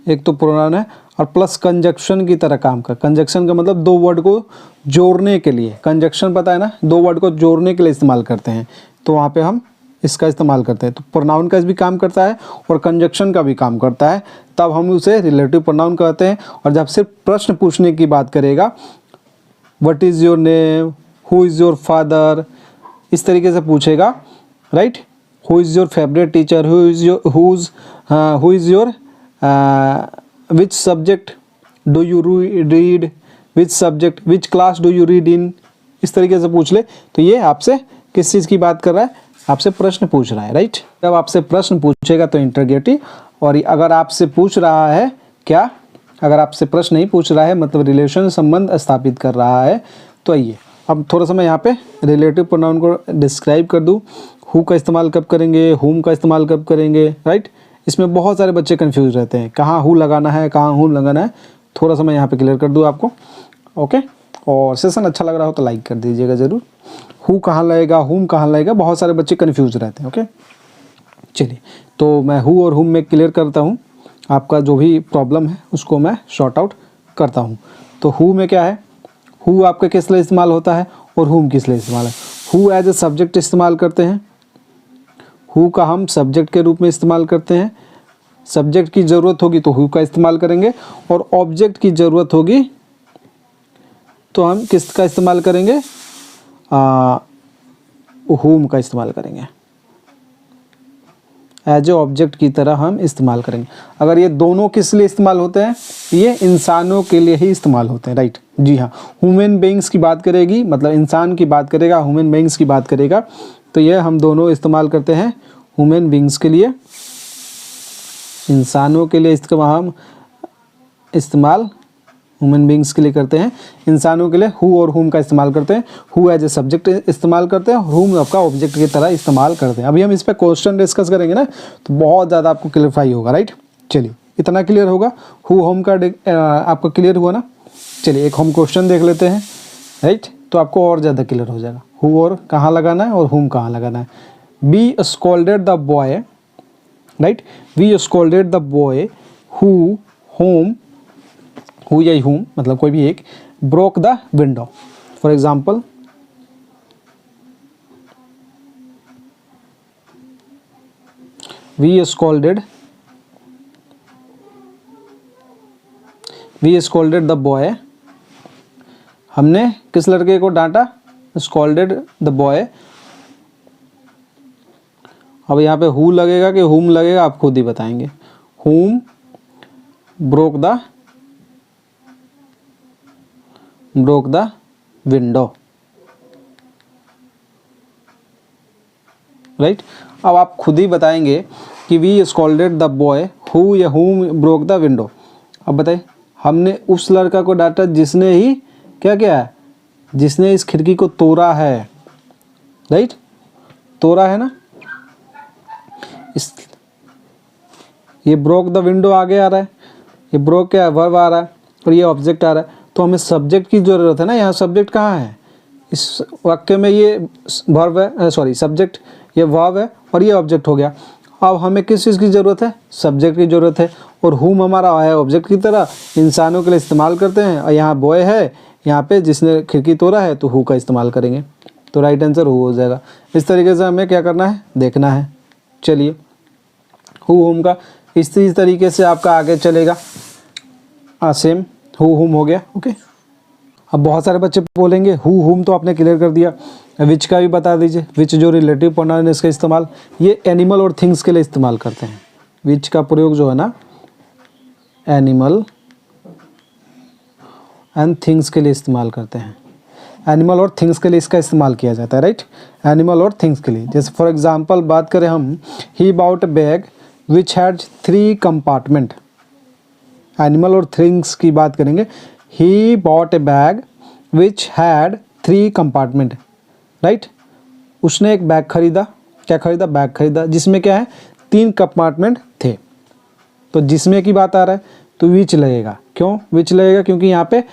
एक तो प्रोनाउन है और प्लस कंजक्शन की तरह काम कर। कंजक्शन का मतलब दो वर्ड को जोड़ने के लिए, कंजक्शन पता है ना, दो वर्ड को जोड़ने के लिए इस्तेमाल करते हैं, तो वहाँ पे हम इसका इस्तेमाल करते हैं। तो प्रोनाउन का भी काम करता है और कंजक्शन का भी काम करता है, तब हम उसे रिलेटिव प्रोनाउन कहते हैं। और जब सिर्फ प्रश्न पूछने की बात करेगा, what is your name, who is your father, इस तरीके से पूछेगा, right, who is your favourite teacher, who is your which subject do you read, which subject, which class do you read in, इस तरीके से पूछ ले तो ये आपसे किस चीज़ की बात कर रहा है, आपसे प्रश्न पूछ रहा है, राइट। जब आपसे प्रश्न पूछेगा तो इंटरोगेटिव, और अगर आपसे पूछ रहा है क्या, अगर आपसे प्रश्न नहीं पूछ रहा है मतलब रिलेशन संबंध स्थापित कर रहा है तो आइए अब थोड़ा सा मैं यहाँ पे रिलेटिव प्रोनाउन को डिस्क्राइब कर दूँ। हु का इस्तेमाल कब करेंगे, हुम का इस्तेमाल कब करेंगे, राइट। इसमें बहुत सारे बच्चे कंफ्यूज रहते हैं, कहाँ हु लगाना है, कहाँ हुम लगाना है, थोड़ा सा मैं यहाँ पे क्लियर कर दूँ आपको, ओके। और सेशन अच्छा लग रहा हो तो लाइक कर दीजिएगा ज़रूर। हु कहाँ लगेगा, हुम कहाँ लगेगा, बहुत सारे बच्चे कन्फ्यूज रहते हैं, ओके। चलिए तो मैं हु और हुम में क्लियर करता हूँ, आपका जो भी प्रॉब्लम है उसको मैं शॉर्ट आउट करता हूँ। तो हु में क्या है, हु आपके किस लिए इस्तेमाल होता है और हुम किस लिए इस्तेमाल है। हु एज ए सब्जेक्ट इस्तेमाल करते हैं, हु का हम सब्जेक्ट के रूप में इस्तेमाल करते हैं, सब्जेक्ट की ज़रूरत होगी तो हु का इस्तेमाल करेंगे, और ऑब्जेक्ट की ज़रूरत होगी तो हम किसका इस्तेमाल करेंगे, हुम का इस्तेमाल करेंगे, एज ए ऑब्जेक्ट की तरह हम इस्तेमाल करेंगे। अगर ये दोनों किस लिए इस्तेमाल होते हैं, ये इंसानों के लिए ही इस्तेमाल होते हैं, राइट। जी हाँ, ह्यूमन बीइंग्स की बात करेगी, मतलब इंसान की बात करेगा, ह्यूमन बीइंग्स की बात करेगा, तो ये हम दोनों इस्तेमाल करते हैं ह्यूमन बीइंग्स के लिए, इंसानों के लिए इसका हम इस्तेमाल ह्यूमन बीइंग्स के लिए करते हैं, इंसानों के लिए हु और हुम का इस्तेमाल करते हैं। हु एज ए सब्जेक्ट इस्तेमाल करते हैं, हुम आपका ऑब्जेक्ट की तरह इस्तेमाल करते हैं। अभी हम इस पर क्वेश्चन डिस्कस करेंगे ना तो बहुत ज़्यादा आपको क्लियरफाई होगा, राइट। चलिए इतना क्लियर होगा, हु होम का आपको क्लियर हुआ ना। चलिए एक हम क्वेश्चन देख लेते हैं, राइट, तो आपको और ज़्यादा क्लियर हो जाएगा हु और कहाँ लगाना है और हुम कहाँ लगाना है। We scolded the boy, right, we scolded the boy who whom, who या हुम मतलब कोई भी एक, broke the window. For example we scolded the boy, हमने किस लड़के को डांटा, स्कॉल्डेड द बॉय। अब यहाँ पे हु लगेगा कि हुम लगेगा आप खुद ही बताएंगे। हुम ब्रोक द विंडो, राइट। अब आप खुद ही बताएंगे कि we scolded the boy who या हुम ब्रोक द विंडो। अब बताइए, हमने उस लड़का को डांटा जिसने ही क्या किया है, जिसने इस खिड़की को तोड़ा है, राइट, तोड़ा है ना। इस ये ब्रोक द विंडो आगे आ रहा है, ये ब्रोक क्या है, वर्ब आ रहा है, और ये ऑब्जेक्ट आ रहा है, तो हमें सब्जेक्ट की ज़रूरत है ना। यहाँ सब्जेक्ट कहाँ है, इस वाक्य में ये वर्ब है, सॉरी सब्जेक्ट, ये वर्ब है और ये ऑब्जेक्ट हो गया। अब हमें किस चीज़ की ज़रूरत है, सब्जेक्ट की ज़रूरत है, और हुम हमारा है ऑब्जेक्ट की तरह, इंसानों के लिए इस्तेमाल करते हैं, और यहाँ बॉय है, यहाँ पे जिसने खिड़की तोड़ा है तो हु का इस्तेमाल करेंगे, तो राइट आंसर हु हो जाएगा। इस तरीके से हमें क्या करना है, देखना है। चलिए हु हुम का इस तरीके से आपका आगे चलेगा, सेम हु हुम हो गया, ओके। अब बहुत सारे बच्चे बोलेंगे हु हुम तो आपने क्लियर कर दिया, विच का भी बता दीजिए। विच जो रिलेटिव प्रोनाउन है इसका इस्तेमाल ये एनिमल और थिंग्स के लिए इस्तेमाल करते हैं। विच का प्रयोग जो है ना एनिमल एंड थिंग्स के लिए इस्तेमाल करते हैं, एनिमल और थिंग्स के लिए इसका इस्तेमाल किया जाता है, राइट, एनिमल और थिंग्स के लिए। जैसे फॉर एग्जांपल बात करें हम, he bought a bag which had 3 compartment. Animal और थिंग्स की बात करेंगे, he bought A bag which had 3 compartment, right. उसने एक बैग खरीदा, क्या खरीदा, बैग खरीदा, जिसमें क्या है 3 कंपार्टमेंट थे। तो जिसमें की बात आ रहा है तो विच लगेगा। क्यों विच लगेगा, क्योंकि यहाँ पे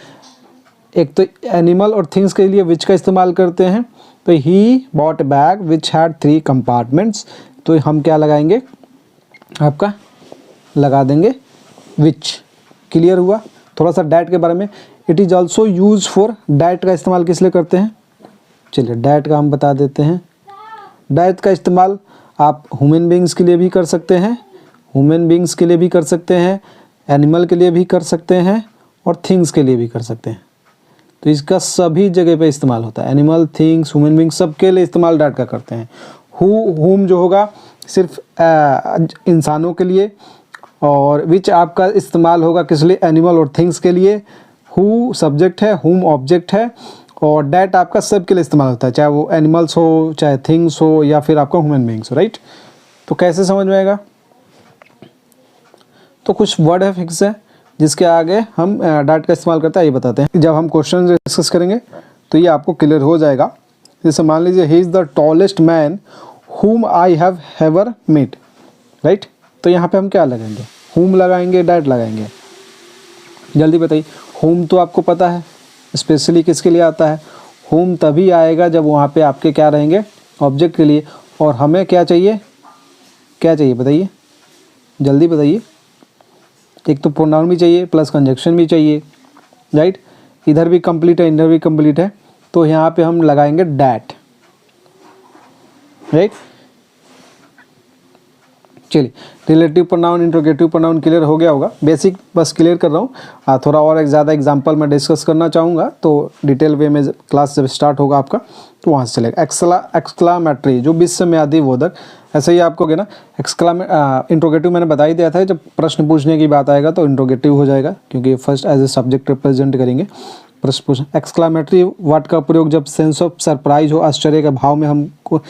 एक तो एनिमल और थिंग्स के लिए विच का इस्तेमाल करते हैं। तो he bought A bag which had 3 compartments, तो हम क्या लगाएंगे, आपका लगा देंगे विच। क्लियर हुआ। थोड़ा सा डैट के बारे में, it is also use for, that का इस्तेमाल किस लिए करते हैं, चलिए डैट का हम बता देते हैं। डैट का इस्तेमाल आप ह्यूमन बीइंग्स के लिए भी कर सकते हैं, ह्यूमन बीइंग्स के लिए भी कर सकते हैं, एनिमल के लिए भी कर सकते हैं, और थिंग्स के लिए भी कर सकते हैं। तो इसका सभी जगह पे इस्तेमाल होता है, एनिमल, थिंग्स, ह्यूमन बीइंग्स सबके लिए इस्तेमाल डैट का करते हैं। whom जो होगा सिर्फ इंसानों के लिए, और which आपका इस्तेमाल होगा किस लिए, एनिमल और थिंग्स के लिए। who सब्जेक्ट है, whom ऑब्जेक्ट है, और that आपका सब के लिए इस्तेमाल होता है, चाहे वो एनिमल्स हो, चाहे थिंग्स हो, या फिर आपका ह्यूमन बींग्स हो, राइट। तो कैसे समझ में आएगा? तो कुछ वर्ड है फिक्स है जिसके आगे हम डैट का इस्तेमाल करते हैं, ये बताते हैं। जब हम क्वेश्चन डिस्कस करेंगे तो ये आपको क्लियर हो जाएगा। जैसे मान लीजिए he is the tallest man whom I have ever meet, right. तो यहाँ पे हम क्या लगाएंगे, whom लगाएंगे, डैट लगाएंगे। जल्दी बताइए, whom तो आपको पता है स्पेशली किसके लिए आता है, whom तभी आएगा जब वहाँ पे आपके क्या रहेंगे, ऑब्जेक्ट के लिए। और हमें क्या चाहिए, क्या चाहिए बताइए, जल्दी बताइए। एक तो प्रोनाउन भी चाहिए प्लस कंजक्शन भी चाहिए, राइट। इधर भी कंप्लीट है, इधर भी कंप्लीट है, तो यहाँ पे हम लगाएंगे डैट, राइट। चलिए, relative pronoun, interrogative pronoun clear हो गया होगा, बेसिक बस क्लियर कर रहा हूँ। थोड़ा और एक ज़्यादा एग्जांपल मैं डिस्कस करना चाहूँगा, तो डिटेल वे में क्लास जब स्टार्ट होगा आपका तो वहाँ से चलेगा। एक्सक्लामेटरी जो विस्मयादि बोधक, ऐसे ही आपको ना इंट्रोगेटिव मैंने बता ही दिया था, जब प्रश्न पूछने की बात आएगा तो इंट्रोगेटिव हो जाएगा, क्योंकि first as a subject represent करेंगे प्रश्न पूछ। एक्सक्लामेटरी वर्ड का प्रयोग जब सेंस ऑफ सरप्राइज हो, आश्चर्य के भाव में हमको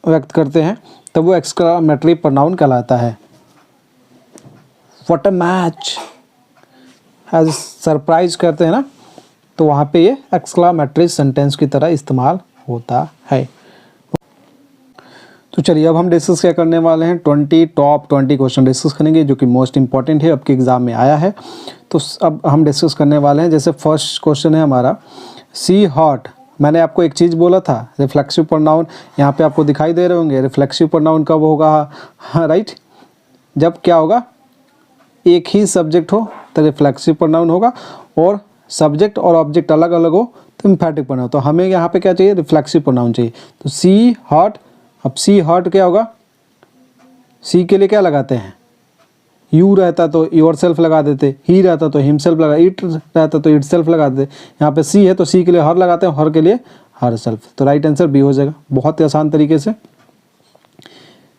व्यक्त करते हैं, तब वो एक्सक्लामेटरी प्रोनाउन कहलाता है। What a match, as surprise करते हैं ना, तो वहाँ पे ये एक्सक्लामेटरी सेंटेंस की तरह इस्तेमाल होता है। तो चलिए अब हम डिस्कस क्या करने वाले हैं, टॉप 20 क्वेश्चन डिस्कस करेंगे, जो कि मोस्ट इंपॉर्टेंट है, आपके एग्जाम में आया है। तो अब हम डिस्कस करने वाले हैं। जैसे फर्स्ट क्वेश्चन है हमारा, सी हॉट। मैंने आपको एक चीज़ बोला था, रिफ्लेक्सिव प्रोनाउन यहाँ पे आपको दिखाई दे रहे होंगे। रिफ्लेक्सिव प्रोनाउन कब होगा, हाँ राइट, जब क्या होगा, एक ही सब्जेक्ट हो तो रिफ्लेक्सिव प्रोनाउन होगा, और सब्जेक्ट और ऑब्जेक्ट अलग अलग हो तो एम्फैटिक प्रोनाउन। तो हमें यहाँ पे क्या चाहिए, रिफ्लेक्सिव प्रोनाउन चाहिए। तो सी हॉट, अब सी हॉट क्या होगा, सी के लिए क्या लगाते हैं, यू रहता तो योर सेल्फ लगा देते, ही रहता तो हिमसेल्फ लगा, इट रहता तो इट सेल्फ लगा देते। यहाँ पे सी है तो सी के लिए हर लगाते हैं, हर के लिए हर सेल्फ। तो राइट आंसर बी हो जाएगा, बहुत ही आसान तरीके से।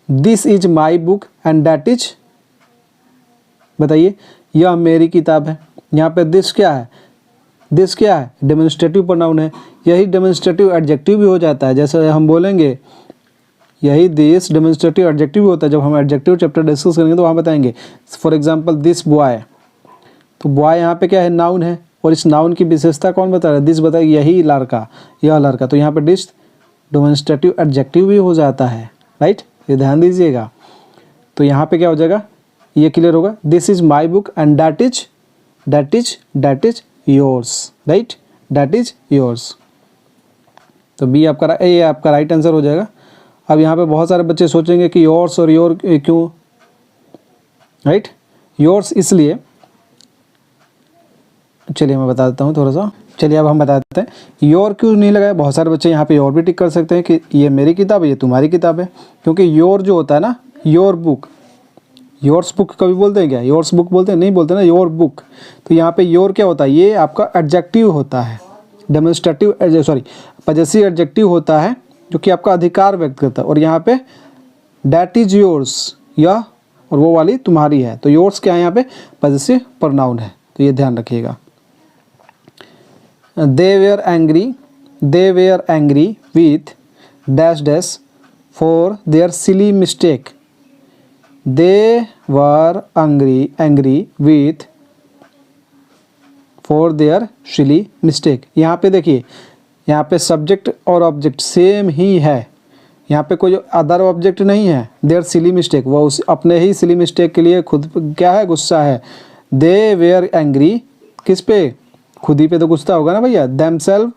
This is my book and that is, बताइए, यह मेरी किताब है। यहाँ पे दिस क्या है, दिस क्या है, डेमोन्स्ट्रेटिव प्रोनाउन है। यही डेमोन्स्ट्रेटिव एडजेक्टिव भी हो जाता है, जैसे हम बोलेंगे यही दिस डेमोन्स्ट्रेटिव एडजेक्टिव भी होता है। जब हम एडजेक्टिव चैप्टर डिस्कस करेंगे तो वहाँ बताएंगे। फॉर एग्जांपल दिस बॉय, तो बॉय यहाँ पे क्या है, नाउन है, और इस नाउन की विशेषता कौन बता रहा है, दिस बताएगी, यही लड़का, यह लड़का। तो यहाँ पे दिस डेमोन्स्ट्रेटिव एडजेक्टिव भी हो जाता है, राइट, ये ध्यान दीजिएगा। तो यहाँ पे क्या हो जाएगा, ये क्लियर होगा, this is my book and that is yours, right, that is yours. तो बी आपका, ये आपका राइट आंसर हो जाएगा। अब यहाँ पे बहुत सारे बच्चे सोचेंगे कि योर्स और योर क्यों, राइट, योर्स इसलिए, चलिए मैं बता देता हूँ थोड़ा सा। चलिए अब हम बता देते हैं योर क्यों नहीं लगाया। बहुत सारे बच्चे यहाँ पे योर भी टिक कर सकते हैं कि ये मेरी किताब है, ये तुम्हारी किताब है, क्योंकि योर जो होता है ना, योर बुक, योर्स बुक कभी बोलते हैं क्या, योर्स बुक बोलते हैं, नहीं बोलते ना, योर बुक। तो यहाँ पे योर क्या होता है, ये आपका एडजेक्टिव होता है, डेमोन्स्ट्रेटिव सॉरी पजेसिव एडजेक्टिव होता है, जो कि आपका अधिकार व्यक्त करता है। और यहाँ पे डैट इज योर्स, यह और वो वाली तुम्हारी है। तो योर्स क्या है, यहाँ पे पजेसिव प्रोनाउन है, तो ये ध्यान रखिएगा। They were angry with dash dash for their silly mistake. They were angry with for their silly mistake. यहाँ पे देखिए, यहाँ पे सब्जेक्ट और ऑब्जेक्ट सेम ही है, यहाँ पे कोई अदर ऑब्जेक्ट नहीं है। देयर सिली मिस्टेक, वो उस अपने ही सिली मिस्टेक के लिए खुद क्या है, गुस्सा है। दे वेयर एंग्री, किस पे, खुद ही पे तो गुस्सा होगा ना भैया, themself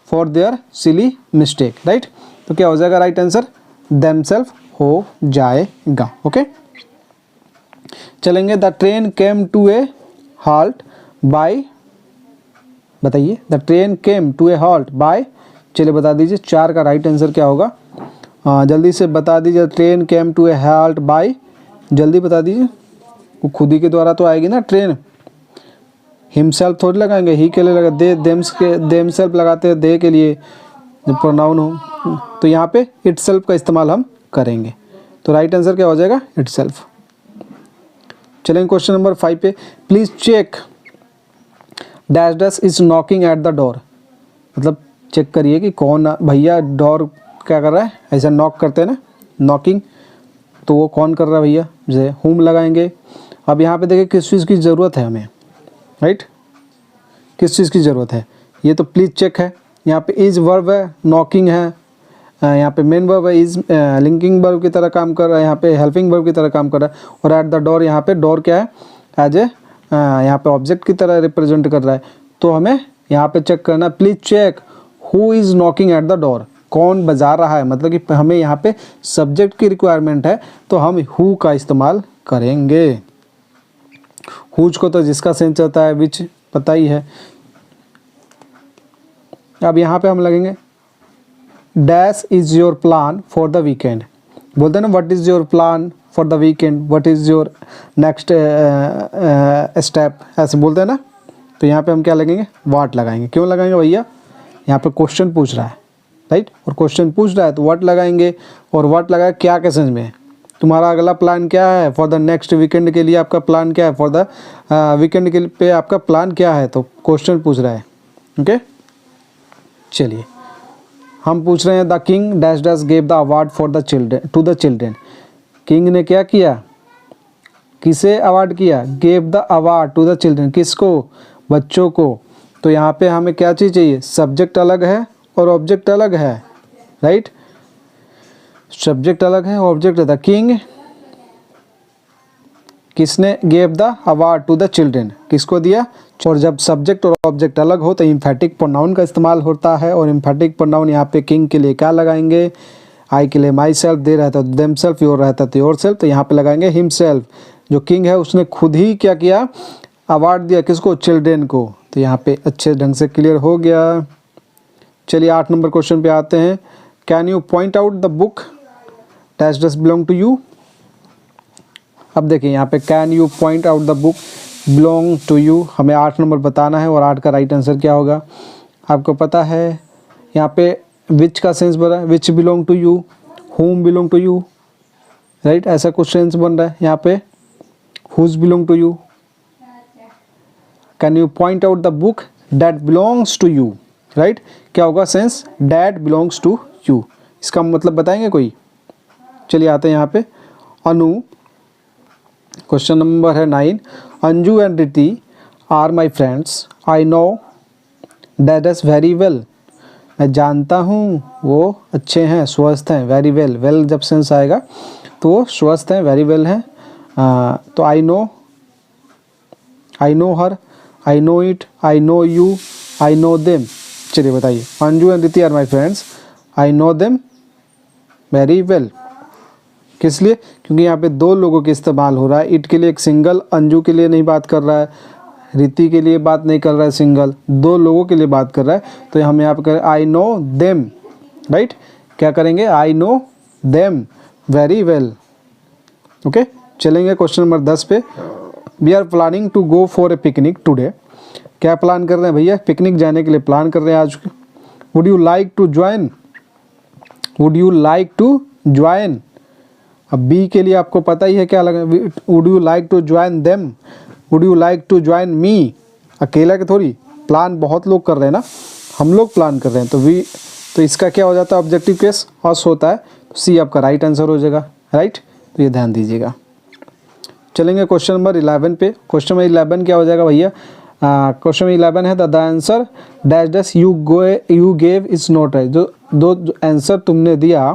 for their silly mistake, right. तो क्या हो जाएगा राइट आंसर, देमसेल्फ हो जाएगा। ओके, चलेंगे। The train came to a halt by, बताइए, the train came to a halt by, चलिए बता दीजिए 4 का राइट आंसर क्या होगा, जल्दी से बता दीजिए। Train came to a halt by, जल्दी बता दीजिए, वो खुद ही के द्वारा तो आएगी ना ट्रेन, हिमसेल्फ थोड़ी लगाएंगे, ही के लिए लगा, दे देमसेल्फ लगाते हैं दे के लिए, जो प्रोनाउन हो, तो यहाँ पे इटसेल्फ का इस्तेमाल हम करेंगे। तो राइट आंसर क्या हो जाएगा? इटसेल्फ। चलेंगे क्वेश्चन नंबर 5 पे। Please check dash dash is knocking at the door. मतलब चेक करिए कि कौन भैया डोर क्या कर रहा है, ऐसा नॉक करते हैं ना, नॉकिंग, तो वो कौन कर रहा है भैया, जैसे होम लगाएंगे। अब यहाँ पे देखिए किस चीज़ की ज़रूरत है हमें, राइट, किस चीज़ की ज़रूरत है, ये तो प्लीज़ चेक है। यहाँ पे इज वर्ब है, नॉकिंग है, यहाँ पे मेन वर्ब है, इज लिंकिंग वर्ब की तरह काम कर रहा है, यहाँ पे हेल्पिंग वर्ब की तरह काम कर रहा है। और एट द डोर, यहाँ पे डोर क्या है, एज ए यहाँ पे ऑब्जेक्ट की तरह रिप्रेजेंट कर रहा है। तो हमें यहाँ पे चेक करना, please check who is knocking at the door, कौन बजा रहा है, मतलब कि हमें यहाँ पे सब्जेक्ट की रिक्वायरमेंट है, तो हम हु का इस्तेमाल करेंगे। हुज को तो जिसका सेंस आता है, विच पता ही है। अब यहाँ पे हम लगेंगे dash is your plan for the weekend. बोलते हैं ना, what is your plan for the weekend, what is your next step, ऐसे बोलते हैं ना। तो यहाँ पे हम क्या लगेंगे, व्हाट लगाएंगे। क्यों लगाएंगे भैया, यहाँ पे क्वेश्चन पूछ रहा है, राइट, और क्वेश्चन पूछ रहा है तो व्हाट लगाएंगे। और व्हाट लगाए क्या के सेंस में, तुम्हारा अगला प्लान क्या है फॉर द नेक्स्ट वीकेंड के लिए, आपका प्लान क्या है फॉर द वीकेंड के पे आपका प्लान क्या है, तो क्वेश्चन पूछ रहा है। ओके, चलिए हम पूछ रहे हैं the king dash dash gave the award for the children to the children. King ने क्या किया, किसे अवार्ड किया, gave the award to the children, किसको, बच्चों को। तो यहाँ पे हमें क्या चीज़ चाहिए, सब्जेक्ट अलग है और ऑब्जेक्ट अलग है, राइट, सब्जेक्ट अलग है, ऑब्जेक्ट है। द किंग, किसने, gave the award to the children, किसको दिया। और जब सब्जेक्ट और ऑब्जेक्ट अलग हो तो इम्फेटिक प्रोनाउन का इस्तेमाल होता है। और इम्फेटिक प्रोनाउन यहाँ पे किंग के लिए क्या लगाएंगे, आई के लिए माई सेल्फ, दे रहता है देम सेल्फ, योर रहता है योर सेल्फ, तो यहाँ पे लगाएंगे हिम सेल्फ। जो किंग है उसने खुद ही क्या किया, अवार्ड दिया, किसको, चिल्ड्रेन को। तो यहाँ पे अच्छे ढंग से क्लियर हो गया। चलिए 8 नंबर क्वेश्चन पे आते हैं। Can you point out the book dash dash belong to you. अब देखिए यहाँ पे can you point out the book belong to you, हमें 8 नंबर बताना है। और 8 का राइट आंसर क्या होगा, आपको पता है। यहाँ पे विच का सेंस बन रहा है, which belong to you, whom belong to you, right, ऐसा कुछ सेंस बन रहा है। यहाँ पे whose belong to you. Can you point out the book that belongs to you, right, क्या होगा sense, that belongs to you. इसका मतलब बताएंगे कोई। चलिए आते हैं यहाँ पे अनु, क्वेश्चन नंबर है 9। Anju and Riti are my friends, I know that is very well. मैं जानता हूँ वो अच्छे हैं, स्वस्थ हैं, वेरी वेल, वेल जब सेंस आएगा तो वो स्वस्थ हैं, वेरी वेल हैं। तो I know her, I know it, I know you, I know them. चलिए बताइए, Anju and Riti are my friends, I know them very well. किस लिए, क्योंकि यहाँ पे 2 लोगों के इस्तेमाल हो रहा है। इट के लिए एक सिंगल, अंजू के लिए नहीं बात कर रहा है, रिति के लिए बात नहीं कर रहा है सिंगल, 2 लोगों के लिए बात कर रहा है। तो हम यहाँ पे करें आई नो देम, राइट, क्या करेंगे, I know them very well. Okay, चलेंगे क्वेश्चन नंबर 10 पे। We are planning to go for a picnic today. क्या प्लान कर रहे हैं भैया, पिकनिक जाने के लिए प्लान कर रहे हैं आज। Would you like to join, would you like to join. अब बी के लिए आपको पता ही है क्या लगा, would you like to join them, would you like to join me. अकेला के थोड़ी, प्लान बहुत लोग कर रहे हैं ना, हम लोग प्लान कर रहे हैं। तो इसका क्या हो जाता है, ऑब्जेक्टिव केस अस होता है। तो सी आपका राइट आंसर हो जाएगा, राइट, तो ये ध्यान दीजिएगा। चलेंगे क्वेश्चन नंबर 11 पे। क्वेश्चन नंबर 11 क्या हो जाएगा भैया, क्वेश्चन नंबर 11 है the answer dash dash you gave is not right. जो 2 आंसर तुमने दिया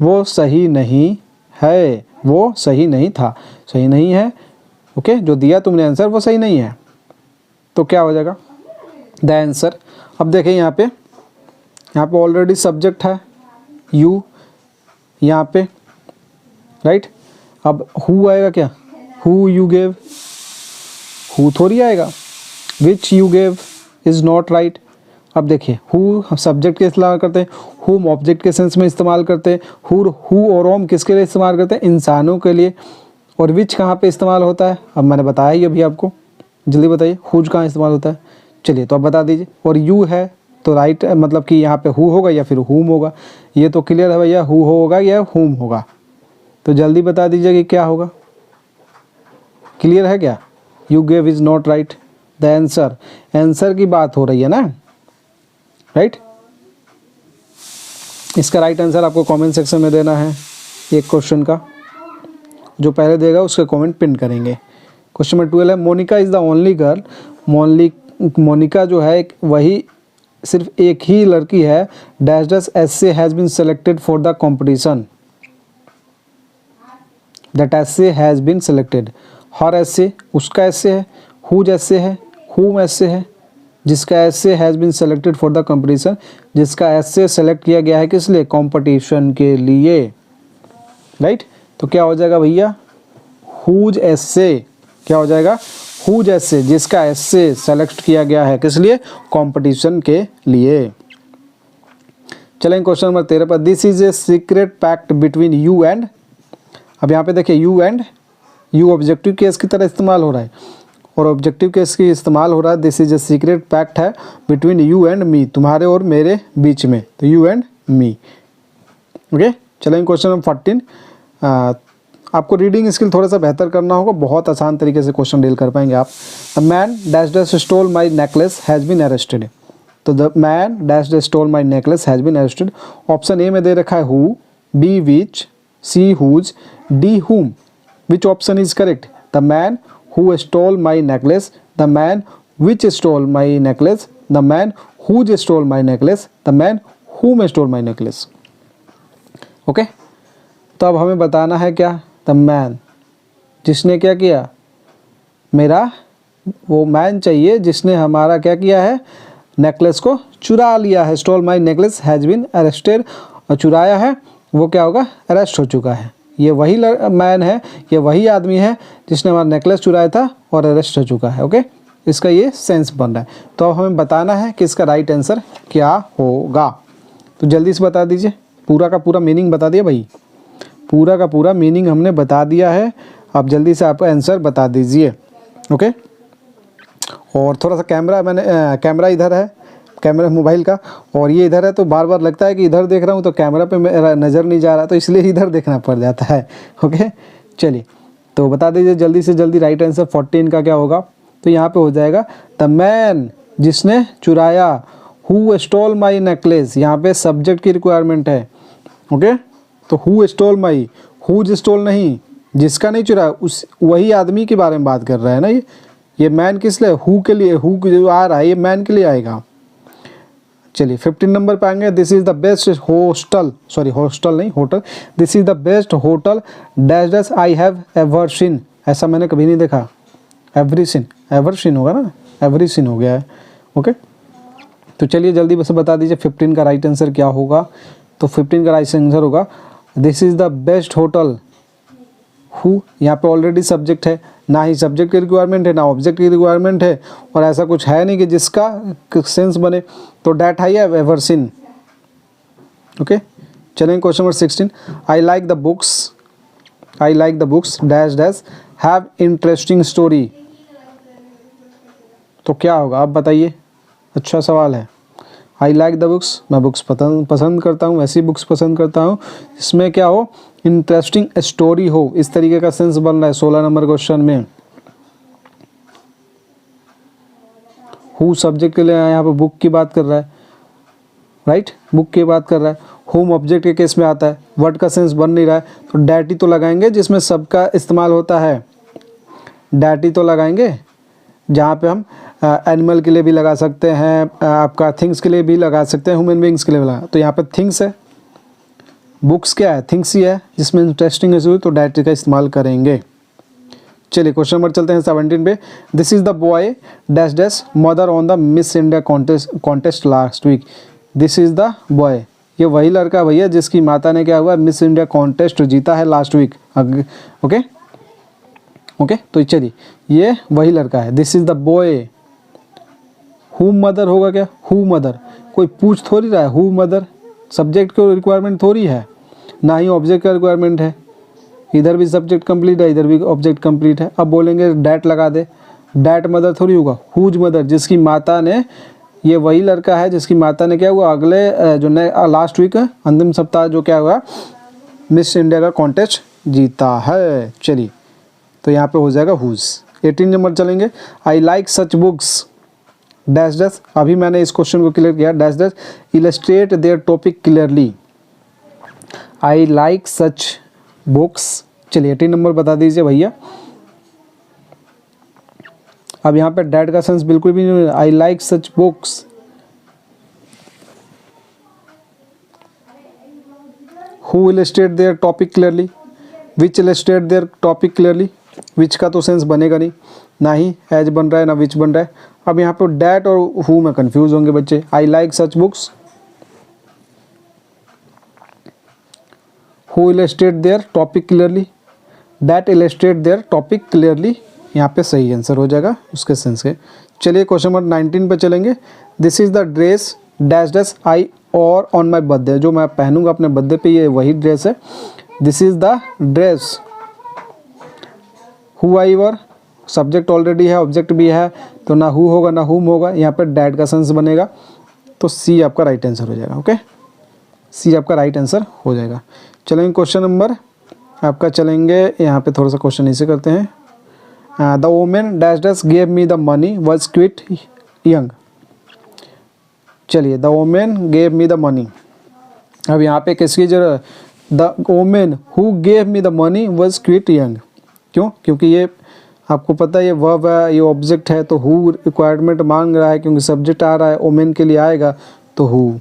वो सही नहीं है, वो सही नहीं था, सही नहीं है। ओके, जो दिया तुमने आंसर वो सही नहीं है। तो क्या हो जाएगा द आंसर। अब देखें यहाँ पे ऑलरेडी सब्जेक्ट है यू यहाँ पे, राइट। अब हु आएगा क्या, हु यू गेव, हु थोड़ी आएगा। Which you gave is not right. अब देखिए हु सब्जेक्ट के इस्तेमाल करते हैं, हुम ऑब्जेक्ट के सेंस में इस्तेमाल करते हैं, हु और ओम किसके लिए इस्तेमाल करते हैं, इंसानों के लिए। और विच कहाँ पे इस्तेमाल होता है, अब मैंने बताया ही अभी आपको, जल्दी बताइए हुज कहाँ इस्तेमाल होता है। चलिए तो अब बता दीजिए। और यू है तो राइट मतलब कि यहाँ पे हु होगा या फिर हुम होगा। ये तो क्लियर है भैया, हु होगा या हुम होगा। तो जल्दी बता दीजिए कि क्या होगा। क्लियर है क्या? You gave is not right the answer. Answer की बात हो रही है ना, राइट। इसका राइट आंसर आपको कमेंट सेक्शन में देना है एक क्वेश्चन का। जो पहले देगा उसका कमेंट पिन करेंगे। क्वेश्चन नंबर 12 है, Monica is the only girl. Monica जो है वही सिर्फ एक ही लड़की है dash dash essay has been selected for the competition. That essay has been selected. Her essay उसका ऐसे है, हुज ऐसे है, हुम ऐसे है, जिसका ऐसे has been selected for the competition, जिसका ऐसे सेलेक्ट किया गया है किस लिए? कंपटीशन के लिए, राइट। तो क्या हो जाएगा भैया? हुज ऐसे। क्या हो जाएगा? हुज ऐसे, जिसका ऐसे सेलेक्ट किया गया है किस लिए? कंपटीशन के लिए। चलें क्वेश्चन नंबर 13 पर। This is a secret pact between you and. अब यहाँ पे देखिए you and, you objective case की तरह इस्तेमाल हो रहा है और ऑब्जेक्टिव केस की इस्तेमाल हो रहा है। This is a secret pact है बिटवीन यू एंड मी, तुम्हारे और मेरे बीच में, तो यू एंड मी। ओके, चलेंगे क्वेश्चन नंबर 14। आपको रीडिंग स्किल थोड़ा सा बेहतर करना होगा, बहुत आसान तरीके से क्वेश्चन डील कर पाएंगे आप। The man dash dash stole my necklace has been arrested. तो the man dash dash stole my necklace has been arrested. Option A में दे रखा है who, B which, C whose, D whom. Which option is correct? The man who stole my necklace, the man which stole my necklace, the man whose stole my necklace, the man whom stole my necklace. Okay, तो अब हमें बताना है क्या? The man, जिसने क्या किया? मेरा वो मैन चाहिए जिसने हमारा क्या किया है? नेकलेस को चुरा लिया है। Stole my necklace has been arrested, और चुराया है वो क्या होगा? अरेस्ट हो चुका है। ये वही मैन है, ये वही आदमी है जिसने हमारा नेकलेस चुराया था और अरेस्ट हो चुका है। ओके, इसका ये सेंस बन रहा है। तो अब हमें बताना है कि इसका राइट आंसर क्या होगा। तो जल्दी से बता दीजिए। पूरा का पूरा मीनिंग बता दिया भाई, पूरा का पूरा मीनिंग हमने बता दिया है। आप जल्दी से आप आंसर बता दीजिए। ओके, और थोड़ा सा कैमरा, मैंने कैमरा इधर है, कैमरा मोबाइल का, और ये इधर है, तो बार बार लगता है कि इधर देख रहा हूँ तो कैमरा पे मेरा नज़र नहीं जा रहा, तो इसलिए इधर देखना पड़ जाता है। ओके, चलिए तो बता दीजिए जल्दी से जल्दी राइट आंसर 14 का क्या होगा। तो यहाँ पे हो जाएगा द मैन, जिसने चुराया, हु स्टोल माई नेकलेस। यहाँ पे सब्जेक्ट की रिक्वायरमेंट है। ओके, तो who stole my, whose stole नहीं, जिसका नहीं चुराया, उस वही आदमी के बारे में बात कर रहा है ना। ये मैन किस लिए? हु के लिए। हु जो आ रहा है ये मैन के लिए आएगा। चलिए 15 नंबर पे आएंगे। This is the best hostel, sorry hostel नहीं, hotel. This is the best hotel dash dash I have ever seen. ऐसा मैंने कभी नहीं देखा। एवरी सीन, एवर सीन होगा ना, एवरी सीन हो गया है। ओके, तो चलिए जल्दी बस बता दीजिए 15 का राइट आंसर क्या होगा। तो 15 का राइट आंसर होगा this is the best hotel. Who यहाँ पे ऑलरेडी सब्जेक्ट है, ना ही सब्जेक्ट की रिक्वायरमेंट है ना ऑब्जेक्ट की रिक्वायरमेंट है, और ऐसा कुछ है नहीं कि जिसका सेंस बने, तो that I have ever seen. Okay, चलेंगे question number 16। I like the books, I like the books dash dash have interesting story. तो क्या होगा आप बताइए, अच्छा सवाल है। आई लाइक द बुक्स, मैं बुक्स पसंद करता हूँ, ऐसी बुक्स पसंद करता हूँ जिसमें क्या हो? इंटरेस्टिंग स्टोरी हो। इस तरीके का सेंस बन रहा है 16 नंबर क्वेश्चन में। हु सब्जेक्ट के लिए यहाँ पे बुक की बात कर रहा है, राइट, बुक की बात कर रहा है। होम ऑब्जेक्ट के केस में आता है, वर्ड का सेंस बन नहीं रहा है, तो डैटी तो लगाएंगे जिसमें सबका इस्तेमाल होता है। डैटी तो लगाएंगे, जहाँ पे हम एनिमल के लिए भी लगा सकते हैं, आपका थिंग्स के लिए भी लगा सकते हैं, ह्यूमन बींग्स के लिए भी लगा। तो यहाँ पे थिंग्स है, बुक्स क्या है? थिंग्स ही है, जिसमें इंटरेस्टिंग है, तो डैटी का इस्तेमाल करेंगे। चलिए क्वेश्चन नंबर चलते हैं 17 पे। This is the boy dash dash mother on the Miss India contest last week. This is the boy, ये वही लड़का भैया जिसकी माता ने क्या हुआ? मिस इंडिया कॉन्टेस्ट जीता है लास्ट वीक। ओके ओके, तो चलिए ये वही लड़का है। This is the boy. Who mother होगा क्या? हु मदर, कोई पूछ थोड़ी रहा है। हु मदर सब्जेक्ट की रिक्वायरमेंट थोड़ी है, ना ही ऑब्जेक्ट का रिक्वायरमेंट है। इधर भी सब्जेक्ट कंप्लीट है, इधर भी ऑब्जेक्ट कंप्लीट है। अब बोलेंगे डैट लगा दे, डैट मदर थोड़ी होगा। हुज मदर, जिसकी माता ने ये वही लड़का है जिसकी माता ने क्या हुआ अगले जो लास्ट वीक अंतिम सप्ताह जो क्या हुआ मिस इंडिया का कॉन्टेस्ट जीता है। चलिए तो यहाँ पे हो जाएगा हुज। 18 नंबर चलेंगे। I like such books dash dash. अभी मैंने इस क्वेश्चन को क्लियर किया। Dash dash illustrate their topic clearly. I like such books. चलिए 18 नंबर बता दीजिए भैया। अब यहाँ पे डैट का सेंस बिल्कुल भी नहीं। I like such books. Who illustrate their topic clearly. Which illustrate their topic clearly. Which का तो सेंस बनेगा नहीं, ना ही एज बन रहा है ना विच बन रहा है। अब यहाँ पे डैट और हु में कंफ्यूज होंगे बच्चे। I like such books. Who illustrate their topic clearly. That illustrate their topic clearly. यहाँ पे सही आंसर हो जाएगा उसके सेंस के। चलिए क्वेश्चन नंबर 19 पे चलेंगे। This is the dress dash dash आई और ऑन माई बर्थडे। जो मैं पहनूंगा अपने बर्थडे पे ये वही ड्रेस है। This is the dress. Who I were subject already है, ऑब्जेक्ट भी है, तो ना हु होगा ना हुम होगा। यहाँ पे डैट का सेंस बनेगा, तो सी आपका राइट आंसर हो जाएगा। ओके, सी आपका राइट आंसर हो जाएगा। चलेंगे क्वेश्चन नंबर आपका चलेंगे यहाँ पे थोड़ा सा क्वेश्चन इसे करते हैं। The women dash dash gave me the money was quite young. चलिए the women gave me the money. अब यहाँ पे किसकी जरूरत। The women who gave me the money was quite young. क्यों? क्योंकि ये आपको पता है ये वर्ब है, ये ऑब्जेक्ट है, तो हु रिक्वायरमेंट मांग रहा है क्योंकि सब्जेक्ट आ रहा है, वोमेन के लिए आएगा तो हु।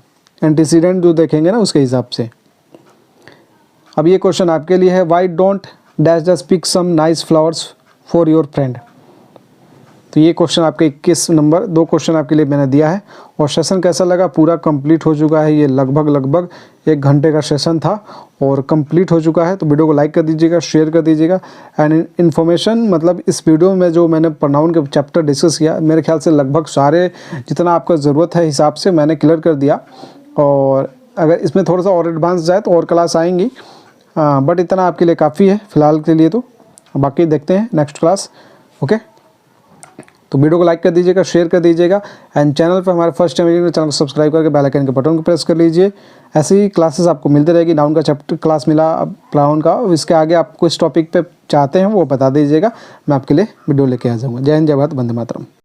एंटीसीडेंट जो देखेंगे ना उसके हिसाब से। अब ये क्वेश्चन आपके लिए है। Why don't dash dash pick some nice flowers for your friend. तो ये क्वेश्चन आपके 21 नंबर 2 क्वेश्चन आपके लिए मैंने दिया है। और सेशन कैसा लगा? पूरा कंप्लीट हो चुका है। ये लगभग 1 घंटे का सेशन था और कंप्लीट हो चुका है। तो वीडियो को लाइक कर दीजिएगा, शेयर कर दीजिएगा। एंड इन्फॉर्मेशन मतलब इस वीडियो में जो मैंने प्रोनाउन के चैप्टर डिस्कस किया, मेरे ख्याल से लगभग सारे जितना आपका ज़रूरत है हिसाब से मैंने क्लियर कर दिया। और अगर इसमें थोड़ा सा और एडवांस जाए तो और क्लास आएंगी, बट इतना आपके लिए काफ़ी है फ़िलहाल के लिए। तो बाकी देखते हैं नेक्स्ट क्लास। ओके, तो वीडियो को लाइक कर दीजिएगा, शेयर कर दीजिएगा। एंड चैनल पर हमारे फर्स्ट टाइम चैनल को सब्सक्राइब करके बेल आइकन के बटन को प्रेस कर लीजिए। ऐसी ही क्लासेस आपको मिलती रहेगी। नाउन का चैप्टर क्लास मिला नाउन का, इसके आगे आप कुछ टॉपिक पे चाहते हैं वो बता दीजिएगा, मैं आपके लिए वीडियो लेके आ जाऊँगा। जय हिंद, जय भारत, वंदे मातरम।